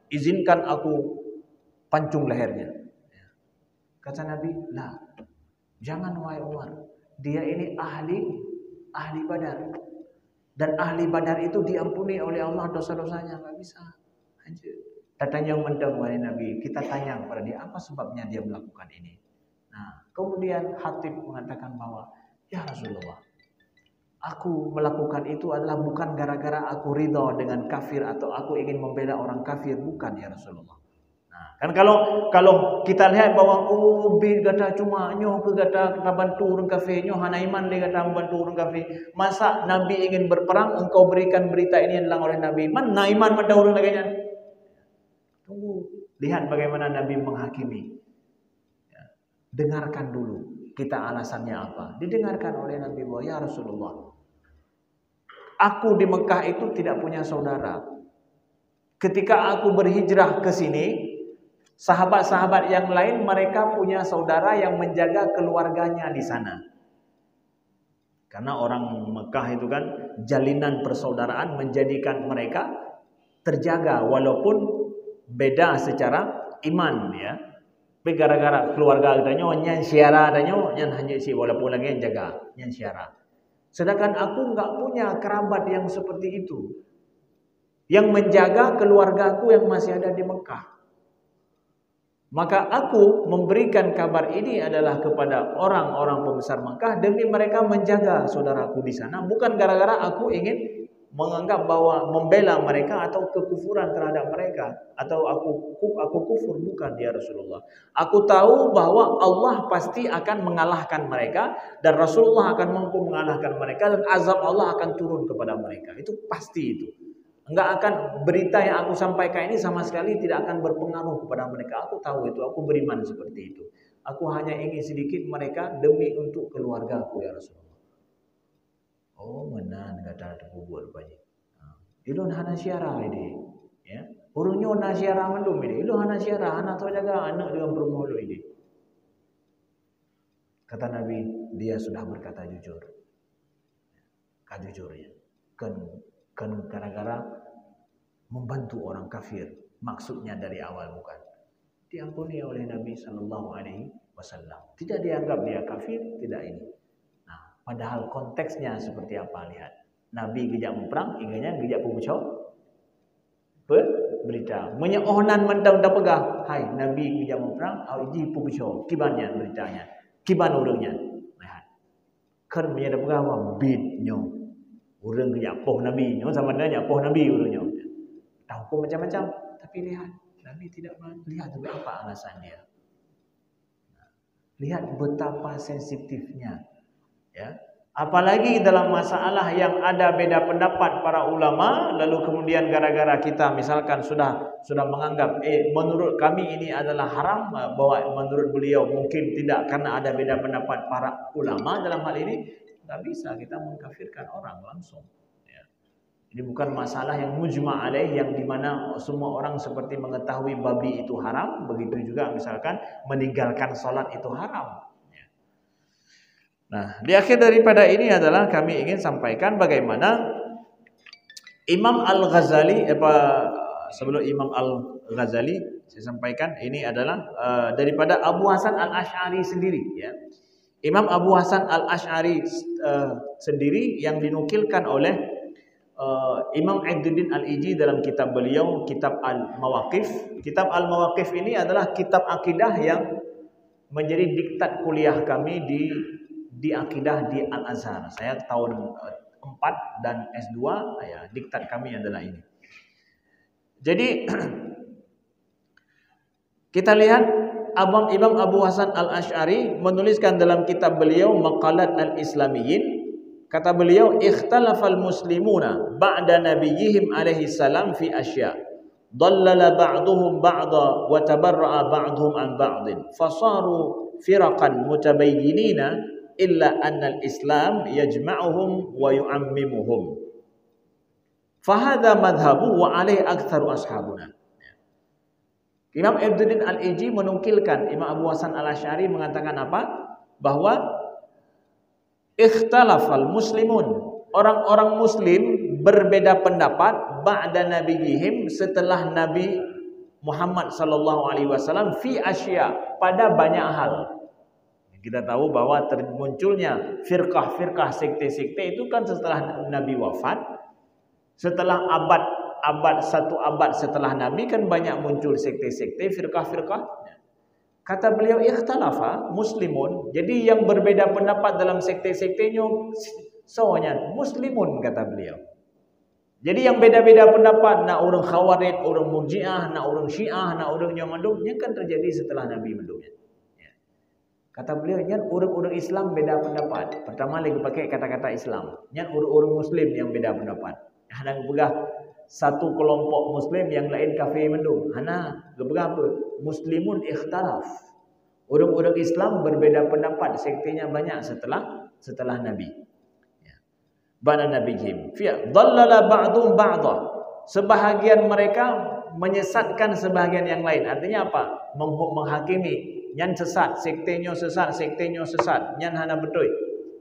izinkan aku pancung lehernya. Kata Nabi, lah, jangan wahai Umar. Dia ini ahli Badar. Dan ahli Badar itu diampuni oleh Allah dosa-dosanya, nggak bisa. Anjir. Datanya mendamai Nabi, kita tanya kepada dia apa sebabnya dia melakukan ini. Nah, kemudian Hatib mengatakan bahwa, ya Rasulullah, aku melakukan itu adalah bukan gara-gara aku ridho dengan kafir atau aku ingin membela orang kafir, bukan ya Rasulullah. Nah, kan kalau kita lihat bahwa bin kata cuma nyo ke kata bantu orang kafir, nyo hana iman dia kata bantu orang kafir. Masa Nabi ingin berperang, engkau berikan berita ini adalah oleh Nabi. Mana iman pada orang lagi? Tunggu, lihat bagaimana Nabi menghakimi. Ya. Dengarkan dulu kita alasannya apa. Didengarkan oleh Nabi bahwa ya Rasulullah, aku di Mekah itu tidak punya saudara. Ketika aku berhijrah ke sini, sahabat-sahabat yang lain mereka punya saudara yang menjaga keluarganya di sana. Karena orang Mekah itu kan jalinan persaudaraan menjadikan mereka terjaga walaupun beda secara iman ya. Tapi gara-gara keluarga katanya nyan syara katanya nyan hanya si walaupun lagi yang jaga nyan syara. Sedangkan aku enggak punya kerabat yang seperti itu. Yang menjaga keluargaku yang masih ada di Mekah. Maka aku memberikan kabar ini adalah kepada orang-orang pembesar Mekah demi mereka menjaga saudaraku di sana, bukan gara-gara aku ingin menganggap bahwa membela mereka atau kekufuran terhadap mereka atau aku kufur, bukan ya Rasulullah. Aku tahu bahwa Allah pasti akan mengalahkan mereka dan Rasulullah akan mampu mengalahkan mereka dan azab Allah akan turun kepada mereka. Itu pasti itu. Enggak akan, berita yang aku sampaikan ini sama sekali tidak akan berpengaruh kepada mereka. Aku tahu itu, aku beriman seperti itu. Aku hanya ingin sedikit mereka demi untuk keluarga aku ya Rasulullah. Oh menan kata kubur rupanya. Ilun hana syarah ini. Ya. Urungnya nak syarah mandum ini. Lu hana syarah, anak tahu jaga anak dengan bermulu ini. Kata Nabi, dia sudah berkata jujur. Jujurnya. Kan gara-gara membantu orang kafir. Maksudnya dari awal bukan. Diampuni oleh Nabi Sallallahu Alaihi Wasallam. Tidak dianggap dia kafir, tidak ini. Nah, padahal konteksnya seperti apa lihat. Nabi gejak memperang, inganya gejak pembucau berita. Menyeohnan mentang dah pegah. Hai, Nabi gejak memperang, iji pembucau. Kibannya beritanya. Kiban urangnya. Lihat. Kan punya dah pegah bidnya. Urang gejak poh Nabi. Sama dengan poh Nabi urangnya. Tahu pun macam-macam. Tapi lihat. Nabi tidak melihat juga apa alasan dia. Lihat betapa sensitifnya. Ya. Apalagi dalam masalah yang ada beda pendapat para ulama, lalu kemudian gara-gara kita misalkan sudah menganggap menurut kami ini adalah haram, bahwa menurut beliau mungkin tidak karena ada beda pendapat para ulama dalam hal ini, tidak bisa kita mengkafirkan orang langsung. Ya. Ini bukan masalah yang mujma' alaih, yang dimana semua orang seperti mengetahui babi itu haram, begitu juga misalkan meninggalkan sholat itu haram. Nah, di akhir daripada ini adalah kami ingin sampaikan bagaimana Imam Al-Ghazali, sebelum Imam Al-Ghazali saya sampaikan ini adalah daripada Abu Hasan Al-Asy'ari sendiri. Ya. Imam Abu Hasan Al-Asy'ari sendiri yang dinukilkan oleh Imam Izzuddin Al-Iji dalam kitab beliau, Kitab Al-Mawaqif. Kitab Al-Mawaqif ini adalah kitab akidah yang menjadi diktat kuliah kami di akidah di Al-Azhar. Saya tahun 4 dan S2, ya, diktat kami adalah ini. Jadi kita lihat Imam Abu Hasan Al-Asy'ari menuliskan dalam kitab beliau Maqalat Al-Islamiyyin, kata beliau, ikhtalafal muslimuna ba'da nabiyihim alaihi salam fi asya. Dallala ba'duhum ba'da wa tabarra'a ba'duhum an ba'din. Fasaru firaqan mutabayyinina illa anna al-Islam yajma'uhum wa yu'ammimuhum. Fahadha madhabu wa alaihi aktsaru ashabuna. Imam Izzuddin Al-Iji menukilkan Imam Abu Hasan Al-Asy'ari mengatakan apa? Bahwa ikhtalafal muslimun, orang-orang muslim berbeda pendapat ba'da nabiyihim, setelah Nabi Muhammad sallallahu alaihi wasallam fi asya, pada banyak hal. Kita tahu bahwa munculnya firqah-firqah, sekte-sekte itu kan setelah Nabi wafat, setelah satu abad setelah Nabi kan banyak muncul sekte-sekte, firqah-firqah. Kata beliau ikhtalafa muslimun, jadi yang berbeda pendapat dalam sekte-sektenya semuanya muslimun, kata beliau. Jadi yang beda-beda pendapat, nak orang Khawarij, orang Murji'ah, nak orang Syiah, nak orang Nyamadum, yang kan terjadi setelah Nabi mendumnya. Kata beliau, nyan orang-orang Islam beda pendapat. Pertama lagi pakai kata-kata Islam. Nyan orang-orang Muslim yang beda pendapat. Hana gepegah satu kelompok Muslim yang lain kafir mendung. Hana gepegah apa? Muslimun ikhtalaf. Orang-orang Islam berbeda pendapat. Sektenya banyak setelah Nabi. Ba'da nabiyhim. Dhallala ba'dhum ba'dha. Sebahagian mereka menyesatkan sebahagian yang lain. Artinya apa? Menghakimi. Nyan sesat, sektenya sesat, nyan hana betul.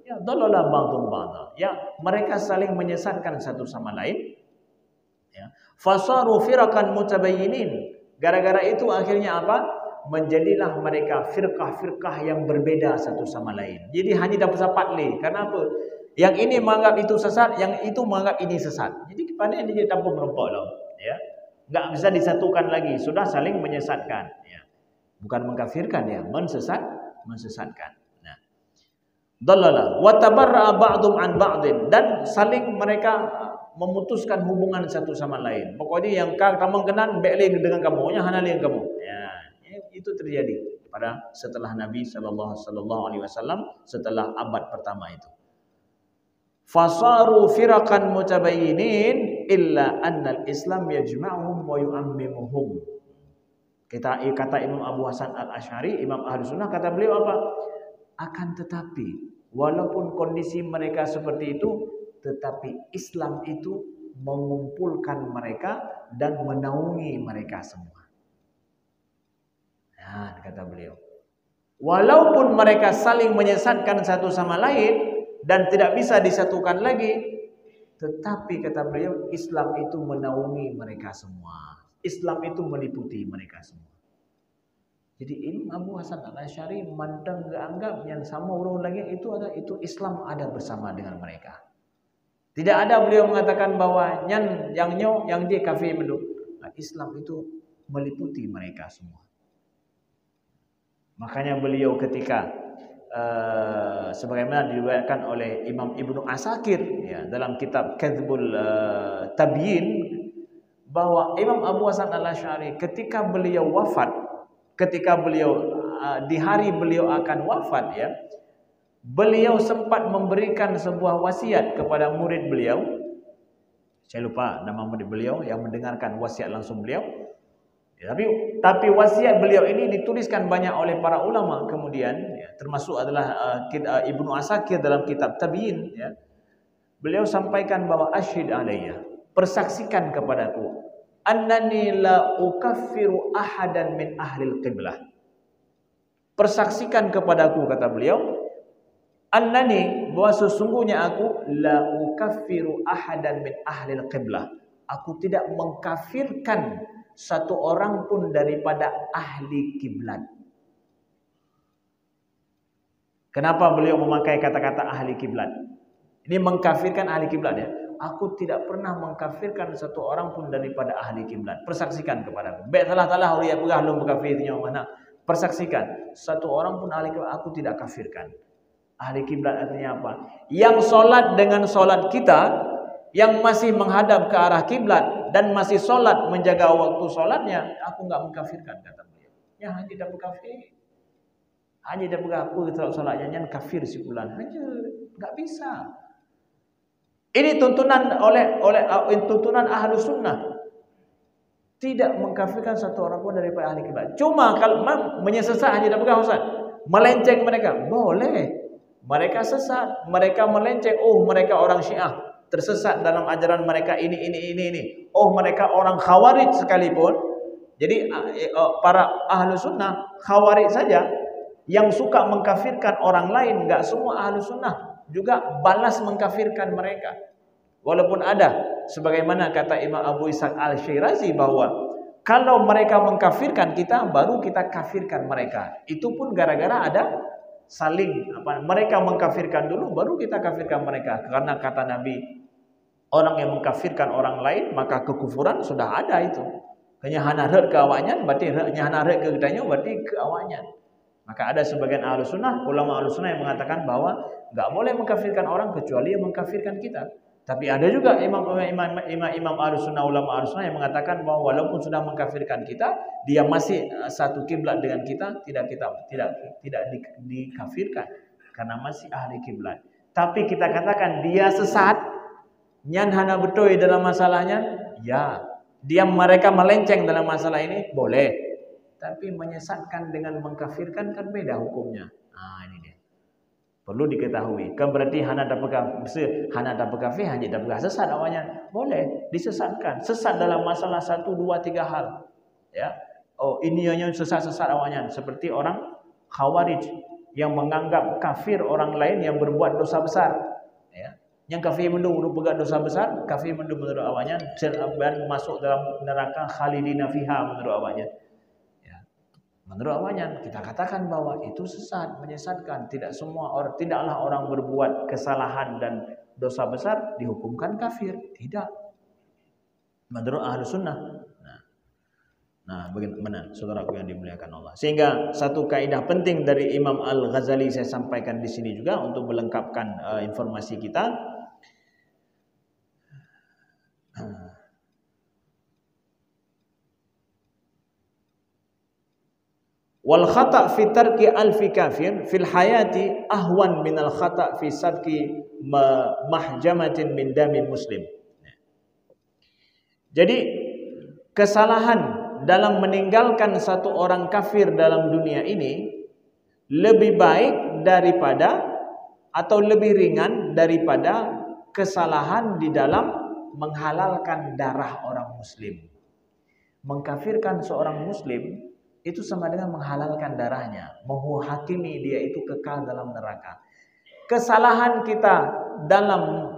Ya, dhallala ba'dhum ba'dha. Ya, mereka saling menyesatkan satu sama lain. Ya. Fasaru firaqan mutabayyinin. Gara-gara itu akhirnya apa? Menjadilah mereka firqah-firqah yang berbeda satu sama lain. Jadi hanya dapat sepat le. Kenapa? Yang ini menganggap itu sesat, yang itu menganggap ini sesat. Jadi kepada ini dia tanpa merompak lah. Ya. Enggak bisa disatukan lagi, sudah saling menyesatkan. Ya. Bukan mengkafirkan, ya, mensesatkan. Nah. Dallala wa tabarra'a ba'dhum an ba'din, dan saling mereka memutuskan hubungan satu sama lain. Pokoknya yang kamu kenal baik dengan kamu, yang hana dengan kamu. Ya, itu terjadi pada setelah Nabi sallallahu alaihi wasallam, setelah abad pertama itu. Fasaru firaqan mutabayyinin illa annal Islam yajma'uhum wa yu'ammimuhum. Kata Imam Abu Hasan Al-Asy'ari, Imam Ahlus Sunnah, kata beliau apa? Akan tetapi, walaupun kondisi mereka seperti itu, tetapi Islam itu mengumpulkan mereka dan menaungi mereka semua. Nah, kata beliau, walaupun mereka saling menyesatkan satu sama lain dan tidak bisa disatukan lagi, tetapi kata beliau, Islam itu menaungi mereka semua. Islam itu meliputi mereka semua. Jadi Imam Abu Hasan Al-Asy'ari mandang anggap yang sama orang lagi itu Islam ada bersama dengan mereka. Tidak ada beliau mengatakan bahwa yang dia kafir menduk. Nah, Islam itu meliputi mereka semua. Makanya beliau ketika sebagaimana diriwayatkan oleh Imam Ibnu Asakir ya, dalam kitab Kadzbul Tabyin, bahwa Imam Abu Hasan Al-Asy'ari ketika beliau wafat, ketika beliau di hari beliau akan wafat ya, beliau sempat memberikan sebuah wasiat kepada murid beliau. Saya lupa nama murid beliau yang mendengarkan wasiat langsung beliau. Ya, tapi wasiat beliau ini dituliskan banyak oleh para ulama kemudian ya, termasuk adalah Ibnu Asakir dalam kitab Tabyin ya. Beliau sampaikan bahwa asyhid alayya, persaksikan kepadaku, annani la ukaffiru ahadan min ahlil qiblah. Persaksikan kepadaku, kata beliau, annani, bahwa sesungguhnya aku la ukaffiru ahadan min ahlil qiblah. Aku tidak mengkafirkan satu orang pun daripada ahli kiblat. Kenapa beliau memakai kata-kata ahli kiblat? Ini mengkafirkan ahli kiblat ya. Aku tidak pernah mengkafirkan satu orang pun daripada ahli kiblat. Persaksikan kepadaku. Baik salah ya pegah belum berkafirnya mana. Persaksikan satu orang pun ahli kiblat aku tidak kafirkan. Ahli kiblat artinya apa? Yang solat dengan solat kita, yang masih menghadap ke arah kiblat dan masih solat menjaga waktu solatnya, aku enggak mengkafirkan, kata beliau. Ya hanya tidak berkafir. Hanya tidak berkafir solatnya yang kafir si fulan. Hanya enggak bisa. Ini tuntunan tuntunan ahlu sunnah. Tidak mengkafirkan satu orang pun daripada ahli kiblat. Cuma kalau menyesat hanya tidak berkafir, melenceng mereka boleh. Mereka sesat, mereka melenceng. Oh, mereka orang Syiah, tersesat dalam ajaran mereka ini. Oh, mereka orang Khawarij sekalipun. Jadi para ahlu sunnah Khawarij saja yang suka mengkafirkan orang lain, enggak semua ahlu sunnah juga balas mengkafirkan mereka. Walaupun ada, sebagaimana kata Imam Abu Ishaq Al-Syirazi, bahwa kalau mereka mengkafirkan kita, baru kita kafirkan mereka. Itu pun gara-gara ada saling mereka mengkafirkan dulu, baru kita kafirkan mereka. Karena kata Nabi, orang yang mengkafirkan orang lain maka kekufuran sudah ada itu. Hanya hanaret ke awaknya, berarti hanaret ke kitanya, berarti ke awaknya. Maka ada sebagian ahlu sunnah, ulama ahlu sunnah yang mengatakan bahwa enggak boleh mengkafirkan orang kecuali yang mengkafirkan kita. Tapi ada juga imam ahlu sunnah, ulama ahlu sunnah yang mengatakan bahwa walaupun sudah mengkafirkan kita, dia masih satu kiblat dengan kita, tidak dikafirkan karena masih ahli kiblat. Tapi kita katakan dia sesat, nyan hana betul dalam masalahnya, ya. Mereka melenceng dalam masalah ini, boleh. Tapi menyesatkan dengan mengkafirkan kan beda hukumnya. Nah, ini dia. Perlu diketahui. Kan berarti hana dapat kafir, hanya dapat sesat awalnya. Boleh disesatkan. Sesat dalam masalah 1, 2, 3 hal. Ya. Oh, ini yang sesat awalnya. Seperti orang Khawarij yang menganggap kafir orang lain yang berbuat dosa besar. Ya. Yang kafir mendung berbuat dosa besar, kafir mendung menurut awalnya, dan masuk dalam neraka khalidina fiha menurut awalnya. Menurut awalnya kita katakan bahwa itu sesat, menyesatkan. Tidaklah orang berbuat kesalahan dan dosa besar dihukumkan kafir. Tidak. Menurut ahlu sunnah. Nah, bagaimana saudaraku yang dimuliakan Allah. Sehingga satu kaidah penting dari Imam Al-Ghazali saya sampaikan di sini juga untuk melengkapkan informasi kita. Wal khata' fi tarki alfi kafir fil hayati ahwan minal khata' fi sadki mahjamatin min damin muslim. Jadi kesalahan dalam meninggalkan satu orang kafir dalam dunia ini lebih baik daripada atau lebih ringan daripada kesalahan di dalam menghalalkan darah orang muslim. Mengkafirkan seorang muslim itu sama dengan menghalalkan darahnya, menghakimi dia itu kekal dalam neraka. Kesalahan kita dalam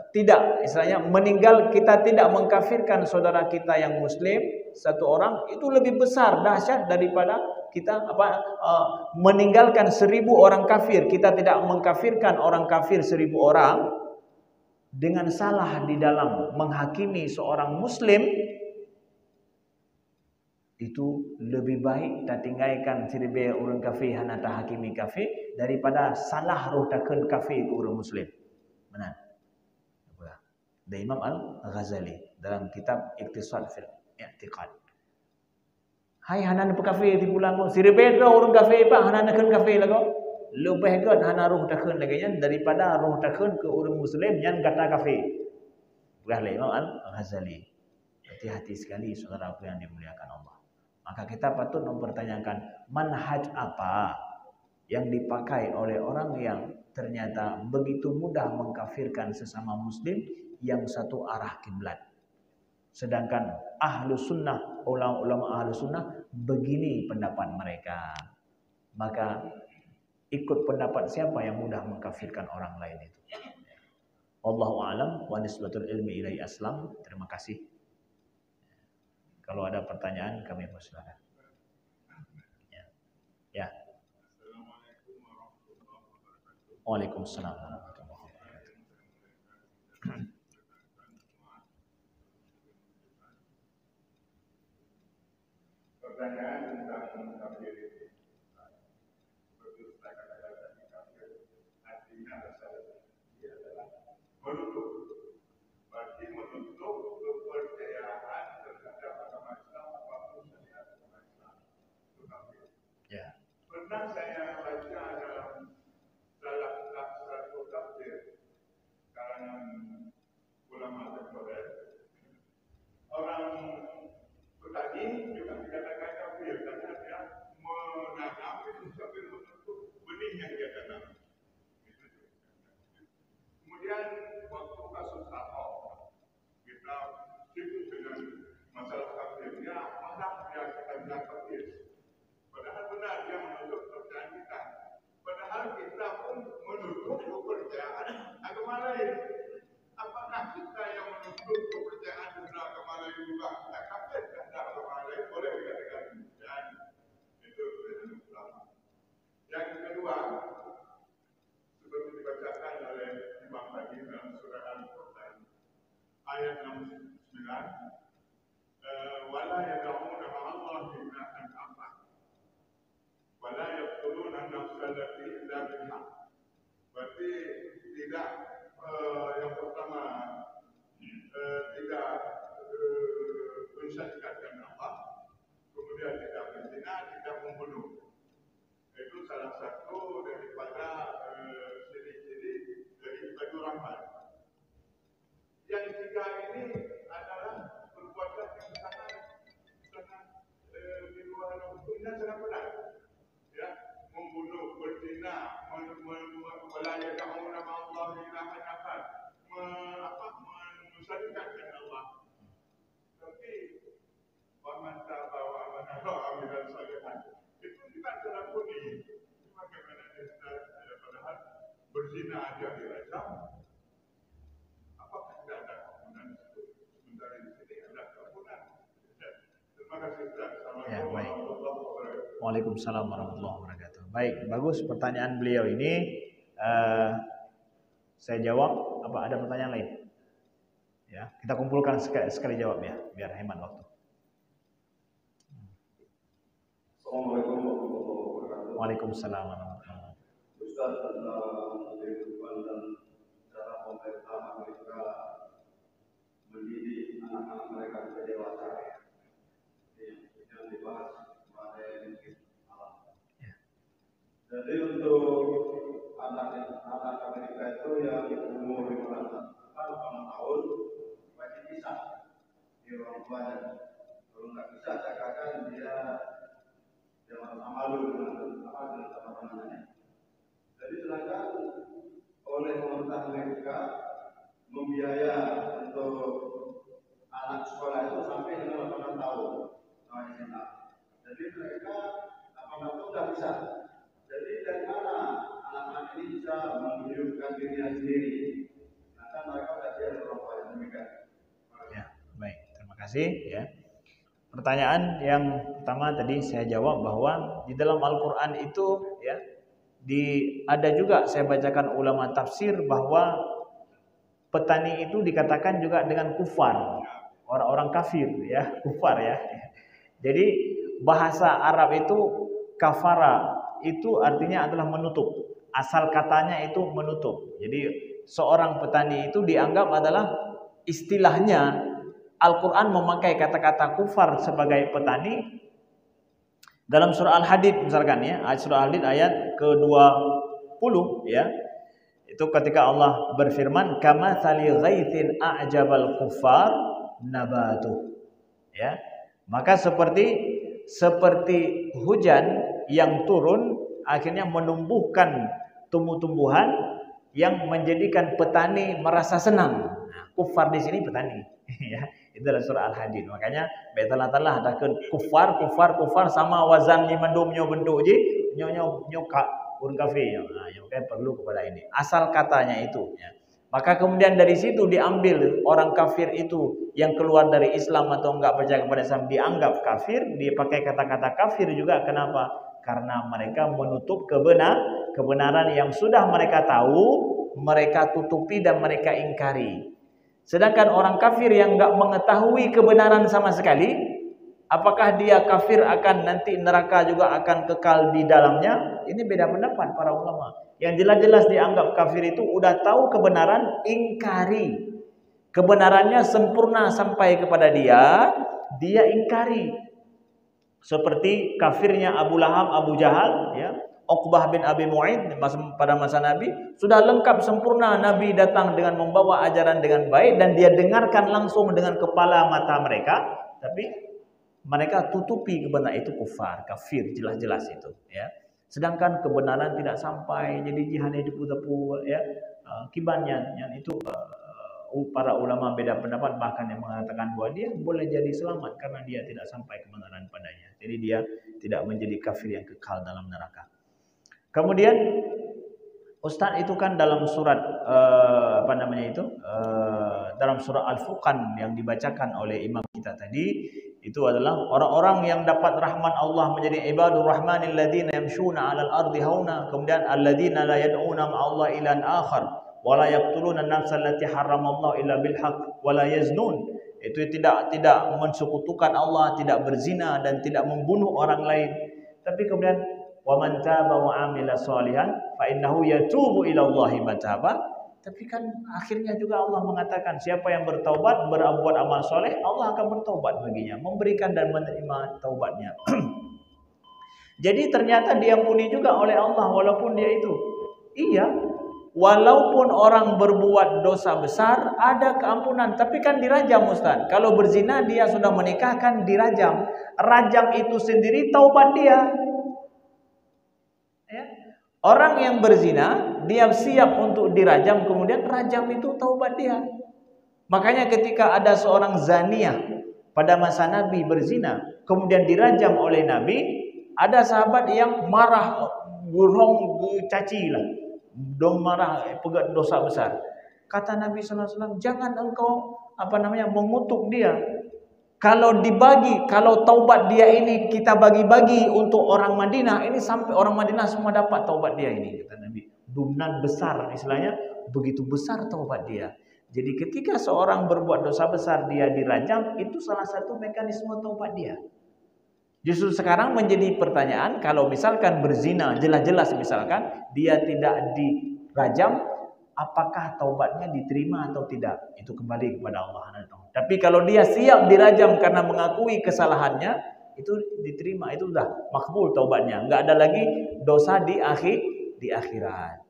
tidak, istilahnya meninggal, kita tidak mengkafirkan saudara kita yang muslim satu orang itu lebih besar dahsyat daripada kita meninggalkan 1000 orang kafir. Kita tidak mengkafirkan orang kafir 1000 orang dengan salah di dalam menghakimi seorang muslim, itu lebih baik tak tinggalkan 1000 orang kafir hana tak hakimi kafir daripada salah roh takkan kafir ke orang muslim. Benar. Dari Imam Al-Ghazali dalam kitab Iqtisad fil I'tiqad. Hai hanan kafir di pulang ko 1000 orang kafir pak hanan takkan kafir lagu. Lebih god hana roh takkan lagi daripada roh takkan ke orang muslim yang kata kafir. Belah Imam Al-Ghazali. Hati-hati sekali saudaraku yang dimuliakan Allah. Maka kita patut mempertanyakan manhaj apa yang dipakai oleh orang yang ternyata begitu mudah mengkafirkan sesama muslim yang satu arah kiblat. Sedangkan ahlu sunnah, ulama ahlu sunnah begini pendapat mereka. Maka ikut pendapat siapa yang mudah mengkafirkan orang lain itu. Wallahu a'lam wa nisbatul ilmi ilai aslam. Terima kasih. Kalau ada pertanyaan kami persilakan. Ya. Ya. Waalaikumsalam warahmatullahi wabarakatuh. Pertanyaan tentang kafir ini, seperti saya katakan tadi, kafir artinya dia adalah menutup, berarti menutup kepercayaan terhadap agama Islam apapun syariat agama Islam itu kafir. Ya. Pernah saya baca dalam salah satu tafsir karangan ulama terkenal, orang petani juga dikatakan kafir karena dia menanam itu sambil menutup benih yang dia tanam. Kemudian waktu kasus Ahok kita sibuk dengan masalah kafirnya, malah dia katakan kafir. Padahal benar dia menutup kepercayaan kita. Padahal kita pun menutup kepercayaan agama lain. Apakah kita yang menutup kepercayaan terhadap agama lain juga tidak kafir terhadap agama lain? Boleh dikatakan demikian. Itu yang pertama. Yang kedua, seperti dibacakan oleh Imam tadi dalam surah Al-Qur'an ayat 69, wala yad'una ma'allahi ilahan akhar wala yaqtuluna an-nafsa allati illa bil haqq. Berarti tidak yang pertama tidak mensyirikkan Allah, kemudian tidak berzina, tidak membunuh. Itu salah satu daripada ciri-ciri dari ibadah rahmat. Yang tiga ini adalah perbuatan yang sangat di luar hukumnya sangat berat. Ya, membunuh, berzina, melayakkan nama Allah ilahan akhar, mensyirikkan Allah. Tapi waman taba wa amana wa amila salihan itu juga dalam kuning. Bagaimana dia padahal berzina aja dirajam. Apakah tidak ada kemudian sementara di sini ada kemudian? Terima kasih Ustaz. Ya, baik. Waalaikumsalam warahmatullahi wabarakatuh. Baik, bagus pertanyaan beliau ini. Saya jawab. Apa ada pertanyaan lain? Ya, kita kumpulkan sekali jawab ya, biar hemat waktu. Assalamualaikum warahmatullahi wabarakatuh. Waalaikumsalam warahmatullahi wabarakatuh. Ustaz, tentang kehidupan dan cara pemerintah Amerika mendidik anak-anak mereka menjadi dewasa yang dibahas kemarin malam. Ya. Jadi untuk anak Amerika itu yang umur 5 tahun wajib bisa di orang tuanya. Kalau nggak bisa, saya katakan dia merasa malu dengan namanya. Jadi sedangkan oleh pemerintah Amerika membiaya untuk anak sekolah itu sampai dengan 8 tahun SMA. Jadi mereka 8 tahun sudah bisa. Jadi dari mana anak-anak ini bisa menunjukkan dirinya sendiri? Maka mereka belajar orang tua yang demikian. Ya, baik. Terima kasih ya. Pertanyaan yang pertama tadi saya jawab bahwa di dalam Al-Qur'an itu ya ada juga saya bacakan ulama tafsir bahwa petani itu dikatakan juga dengan kufar, orang-orang kafir ya, kufar ya. Jadi bahasa Arab itu kafara itu artinya adalah menutup. Asal katanya itu menutup. Jadi seorang petani itu dianggap adalah istilahnya Al-Quran memakai kata-kata kufar sebagai petani. Dalam surah Al-Hadid misalkan ya, surah Al-Hadid ayat ke-20 ya. Itu ketika Allah berfirman kamatsali ghaitsin a'jabal kuffar nabatuh. Ya. Maka seperti hujan yang turun akhirnya menumbuhkan tumbuh-tumbuhan yang menjadikan petani merasa senang. Nah, kufar di sini petani ya. Itu adalah surah Al-Hadid. Makanya betalah ada kufar sama wazan ni mendum nyo bentuk je nyo urun kafir. Nah, yang perlu kepada ini. Asal katanya itu ya. Maka kemudian dari situ diambil orang kafir itu yang keluar dari Islam atau enggak percaya kepada Islam dianggap kafir, dipakai kata-kata kafir juga. Kenapa? Karena mereka menutup kebenaran yang sudah mereka tahu, mereka tutupi dan mereka ingkari. Sedangkan orang kafir yang enggak mengetahui kebenaran sama sekali, apakah dia kafir akan nanti neraka juga akan kekal di dalamnya? Ini beda pendapat para ulama. Yang jelas-jelas dianggap kafir itu udah tahu kebenaran, ingkari. Kebenarannya sempurna sampai kepada dia ingkari. Seperti kafirnya Abu Lahab, Abu Jahal, ya, Uqbah bin Abi Mu'aid pada masa Nabi sudah lengkap sempurna. Nabi datang dengan membawa ajaran dengan baik dan dia dengarkan langsung dengan kepala mata mereka, tapi mereka tutupi kebenaran. Itu kufar, kafir jelas-jelas itu ya. Sedangkan kebenaran tidak sampai, jadi jihadnya dipu-tepu ya. Kibannya yang itu para ulama beda pendapat, bahkan yang mengatakan bahwa dia boleh jadi selamat karena dia tidak sampai kebenaran padanya. Jadi dia tidak menjadi kafir yang kekal dalam neraka. Kemudian Ustaz itu kan dalam surat dalam surah Al-Furqan yang dibacakan oleh imam kita tadi, itu adalah orang-orang yang dapat rahmat Allah menjadi ibadur rahmanil ladzina yamshuna 'alal ardi hauna, kemudian alladzina la yad'una ma'allahi ilahan akhar wa la yaqtuluna an-nafsa allati harramallahu illa bil haqq wa la yaznun. Itu tidak mensekutukan Allah, tidak berzina dan tidak membunuh orang lain. Tapi kemudian wa man taba wa amila shalihan fa innahu yatubu ila Allahi mataba. Tapi kan akhirnya juga Allah mengatakan siapa yang bertaubat, berbuat amal soleh, Allah akan bertaubat baginya, memberikan dan menerima taubatnya. Jadi ternyata diampuni juga oleh Allah walaupun dia itu. Iya, walaupun orang berbuat dosa besar ada keampunan, tapi kan dirajam Ustaz. Kalau berzina dia sudah menikah kan dirajam. Rajam itu sendiri taubat dia. Ya. Orang yang berzina, dia siap untuk dirajam, kemudian rajam itu taubat dia. Makanya ketika ada seorang zaniyah pada masa Nabi berzina, kemudian dirajam oleh Nabi, ada sahabat yang marah, gurung, caci lah, dong marah, pegat dosa besar. Kata Nabi SAW, jangan engkau mengutuk dia. Kalau dibagi, kalau taubat dia ini kita bagi-bagi untuk orang Madinah, ini sampai orang Madinah semua dapat taubat dia ini, kata Nabi. Dumnan besar istilahnya, begitu besar taubat dia. Jadi ketika seorang berbuat dosa besar dia dirajam, itu salah satu mekanisme taubat dia. Justru sekarang menjadi pertanyaan, kalau misalkan berzina, jelas-jelas misalkan dia tidak dirajam, apakah taubatnya diterima atau tidak? Itu kembali kepada Allah. Tapi kalau dia siap dirajam karena mengakui kesalahannya, itu diterima, itu sudah makbul taubatnya. Enggak ada lagi dosa di akhirat.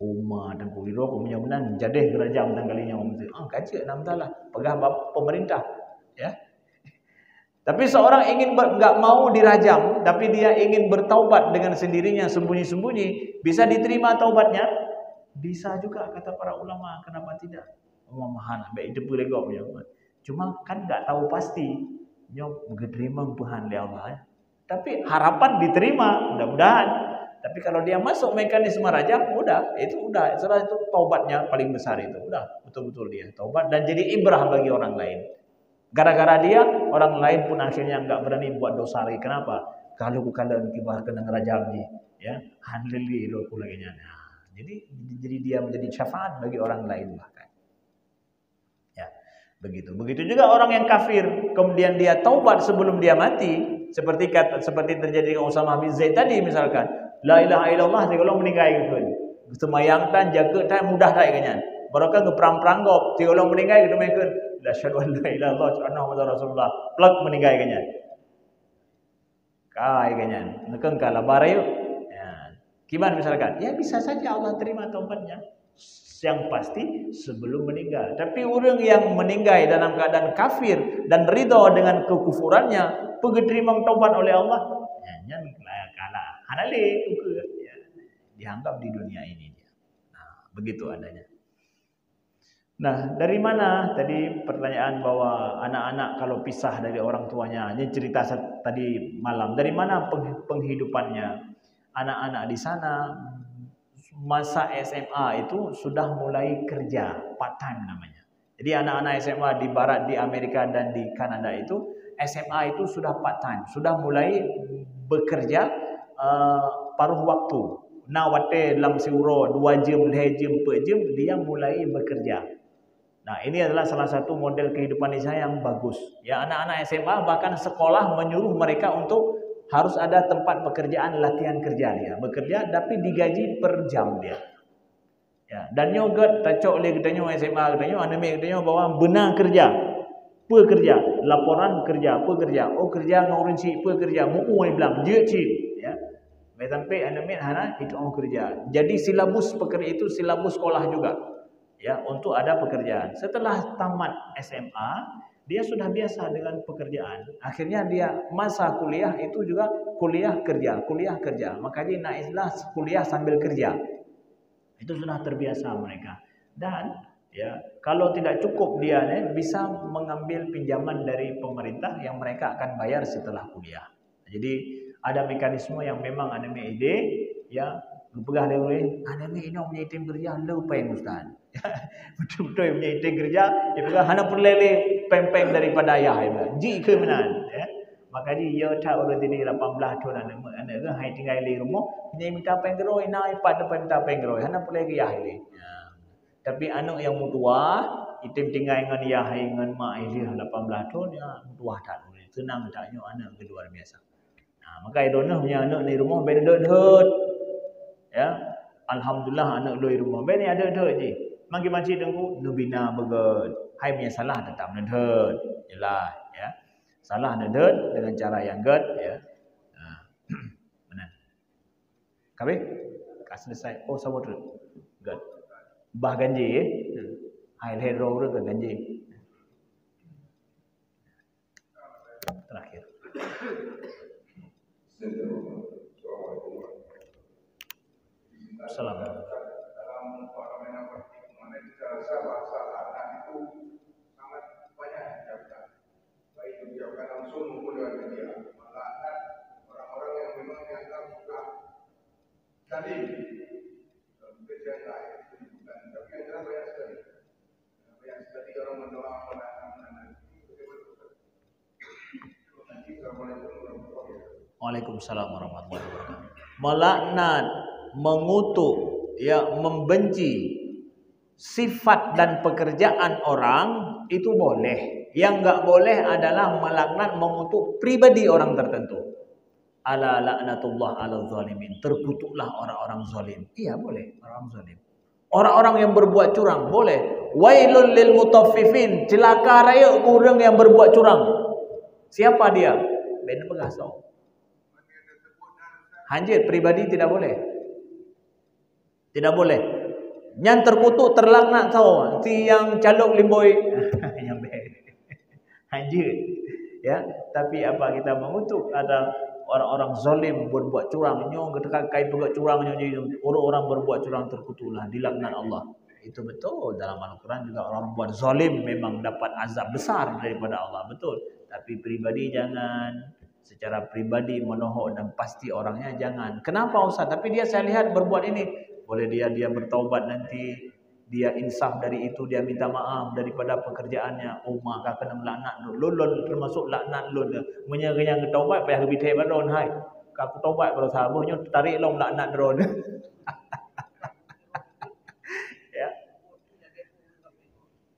Umar dan Kuliro punya menang jadi gerajam tanggalnya kaji enam talah pegah pemerintah ya. Tapi seorang ingin enggak mau dirajam, tapi dia ingin bertaubat dengan sendirinya sembunyi-sembunyi, bisa diterima taubatnya? Bisa juga kata para ulama, kenapa tidak? Mahan baik itu boleh kau punya. Cuma kan enggak tahu pasti. Nyok diterima Tuhan dia Allah ya. Tapi harapan diterima, mudah-mudahan. Tapi kalau dia masuk mekanisme rajam, udah, itu udah. Setelah itu taubatnya paling besar itu. Udah, betul-betul dia taubat dan jadi ibrah bagi orang lain. Gara-gara dia, orang lain pun akhirnya enggak berani buat dosa lagi. Kenapa? Kalau kalian kibah kena rajam ni, ya, handli lo kulanya. Nah, jadi dia menjadi syafaat bagi orang lain bahkan. Ya, begitu. Begitu juga orang yang kafir, kemudian dia taubat sebelum dia mati, seperti terjadi dengan Usamah bin Zaid tadi misalkan. La ilaha illallah kalau meninggal gitu. Semayang tan jaga tan mudah tak ikannya. Barangkali ke perang-perang gop, kalau meninggal gitu mereka la syahadu an la ilaha illallah wa anna muhammadar rasulullah. Plak meninggal ikannya. Kai ikannya. Nekeng kala barayu. Ya. Gimana misalkan? Ya bisa saja Allah terima taubatnya. Yang pasti sebelum meninggal. Tapi orang yang meninggal dalam keadaan kafir dan ridha dengan kekufurannya, diterima taubat oleh Allah, nyanyi kalah. Hanale ya, dianggap di dunia ini dia. Nah, begitu adanya. Nah, dari mana tadi pertanyaan bahwa anak-anak kalau pisah dari orang tuanya, ini cerita tadi malam. Dari mana penghidupannya? Anak-anak di sana masa SMA itu sudah mulai kerja part time namanya. Jadi anak-anak SMA di barat, di Amerika dan di Kanada itu SMA itu sudah part time, sudah mulai bekerja paruh waktu. Nawate dalam siuro 2 jam, 2 jam, 4 jam dia mulai bekerja. Nah, ini adalah salah satu model kehidupan di sana yang bagus. Ya, anak-anak SMA bahkan sekolah menyuruh mereka untuk harus ada tempat pekerjaan, latihan kerja dia. Bekerja tapi digaji per jam dia. Ya, dan nyogat tacok le katanya SMA katanya anime katanya bahwa benar kerja. Pekerja, laporan kerja, pekerja. Oh kerja ngurun si pekerja, mu ai bilang je ci, ya. Sampai anime hana itu kerja. Jadi silabus pekerja itu silabus sekolah juga. Ya, untuk ada pekerjaan. Setelah tamat SMA, dia sudah biasa dengan pekerjaan. Akhirnya dia masa kuliah itu juga kuliah kerja. Makanya nak istilah kuliah sambil kerja. Itu sudah terbiasa mereka. Dan ya, kalau tidak cukup dia bisa mengambil pinjaman dari pemerintah yang mereka akan bayar setelah kuliah. Jadi ada mekanisme yang memang anime ide ya pegah dia oleh anime ini punya tim kerja lupa yang ustaz. Betul-betul punya tim kerja dia pegang hana perlele pempeng daripada ayah dia. Ji ke menan ya. Maka dia tak urut ini 18 tahun anak ke hai tinggal di rumah dia minta pengroi naik pada minta pengroi hana perlele ke ayah dia. Tapi anak yang mutua itim tinggal dengan ayah dengan mak dia 18 tahun ya mutua tak boleh. Senang tak nyo anak ke luar biasa. Nah, maka idonah punya anak di rumah ben dot. Ya. Alhamdulillah anak lu di rumah ben ada dot je. Mangki macam tengku nubina beget. Hai punya salah tetap nedet. Yalah ya. Salah nedet dengan cara yang ged ya. Nah. Benar. Kabe? Kas selesai. Oh sabar tu. Ged. Bah ganji eh. Hai hero ke ganji. Terakhir. Assalamualaikum. Dalam fenomena pertimbangan kita rasa bahasa anak itu sangat banyak diucapkan, baik diucapkan langsung maupun lewat media. Melaknat orang-orang yang memang dianggap sudah zalim dalam kerjaan lain, bukan. Tapi yang jelas banyak sekali. Banyak sekali orang mendoa melaknat. Waalaikumsalam warahmatullahi wabarakatuh. Melaknat, mengutuk, ya, membenci sifat dan pekerjaan orang itu boleh. Yang enggak boleh adalah melaknat, mengutuk pribadi orang tertentu. Ala laknatullah ala zalimin. Terkutuklah orang-orang zalim. Iya boleh, orang zalim. Orang-orang yang berbuat curang boleh. Wailul lil mutaffifin. Celaka raya orang yang berbuat curang. Siapa dia? Ben pegasau. Hanjir pribadi tidak boleh. Tidak boleh. Yang terkutuk terlaknat tahu. Si yang calok limboy. Yang baik. Hanjir. Ya, tapi apa kita mengutuk ada orang-orang zalim berbuat curang, nyong ketika kai berbuat curang nyong orang-orang berbuat curang terkutuklah dilaknat Allah. Itu betul, dalam Al-Quran juga orang buat zalim memang dapat azab besar daripada Allah, betul. Tapi pribadi jangan, secara pribadi menohok dan pasti orangnya jangan. Kenapa Ustaz? Tapi dia saya lihat berbuat ini, boleh dia bertaubat nanti, dia insaf dari itu, dia minta maaf daripada pekerjaannya. Oh maka kena melaknat lon termasuk laknat lon. Menyerang ke taubat payah lebih teh badon hai. Aku taubat kalau sahabatnya tarik long laknat drone. Ya.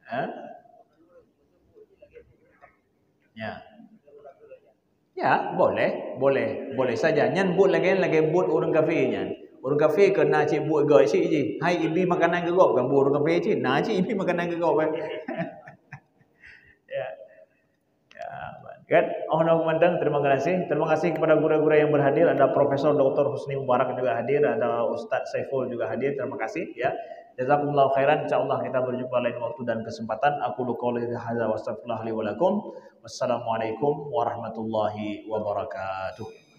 Ha? Ya. Ya, boleh saja. Nyan but lagi but orang kafir nyan. Orang kafir ke nak cik buat goi cik je. Hai ibi makanan gegop kan buat orang kafir cik. Nak cik ibi makanan gegop kan. Ya. Ya, kan? Oh, terima kasih. Terima kasih kepada guru-guru yang berhadir. Ada Profesor Dr. Husni Mubarak juga hadir, ada Ustaz Saiful juga hadir. Terima kasih ya. Jazakumullahu khairan. Insyaallah kita berjumpa lain waktu dan kesempatan. Aku qouli hadza wa astaghfirullah li wa lakum. Wassalamualaikum warahmatullahi wabarakatuh.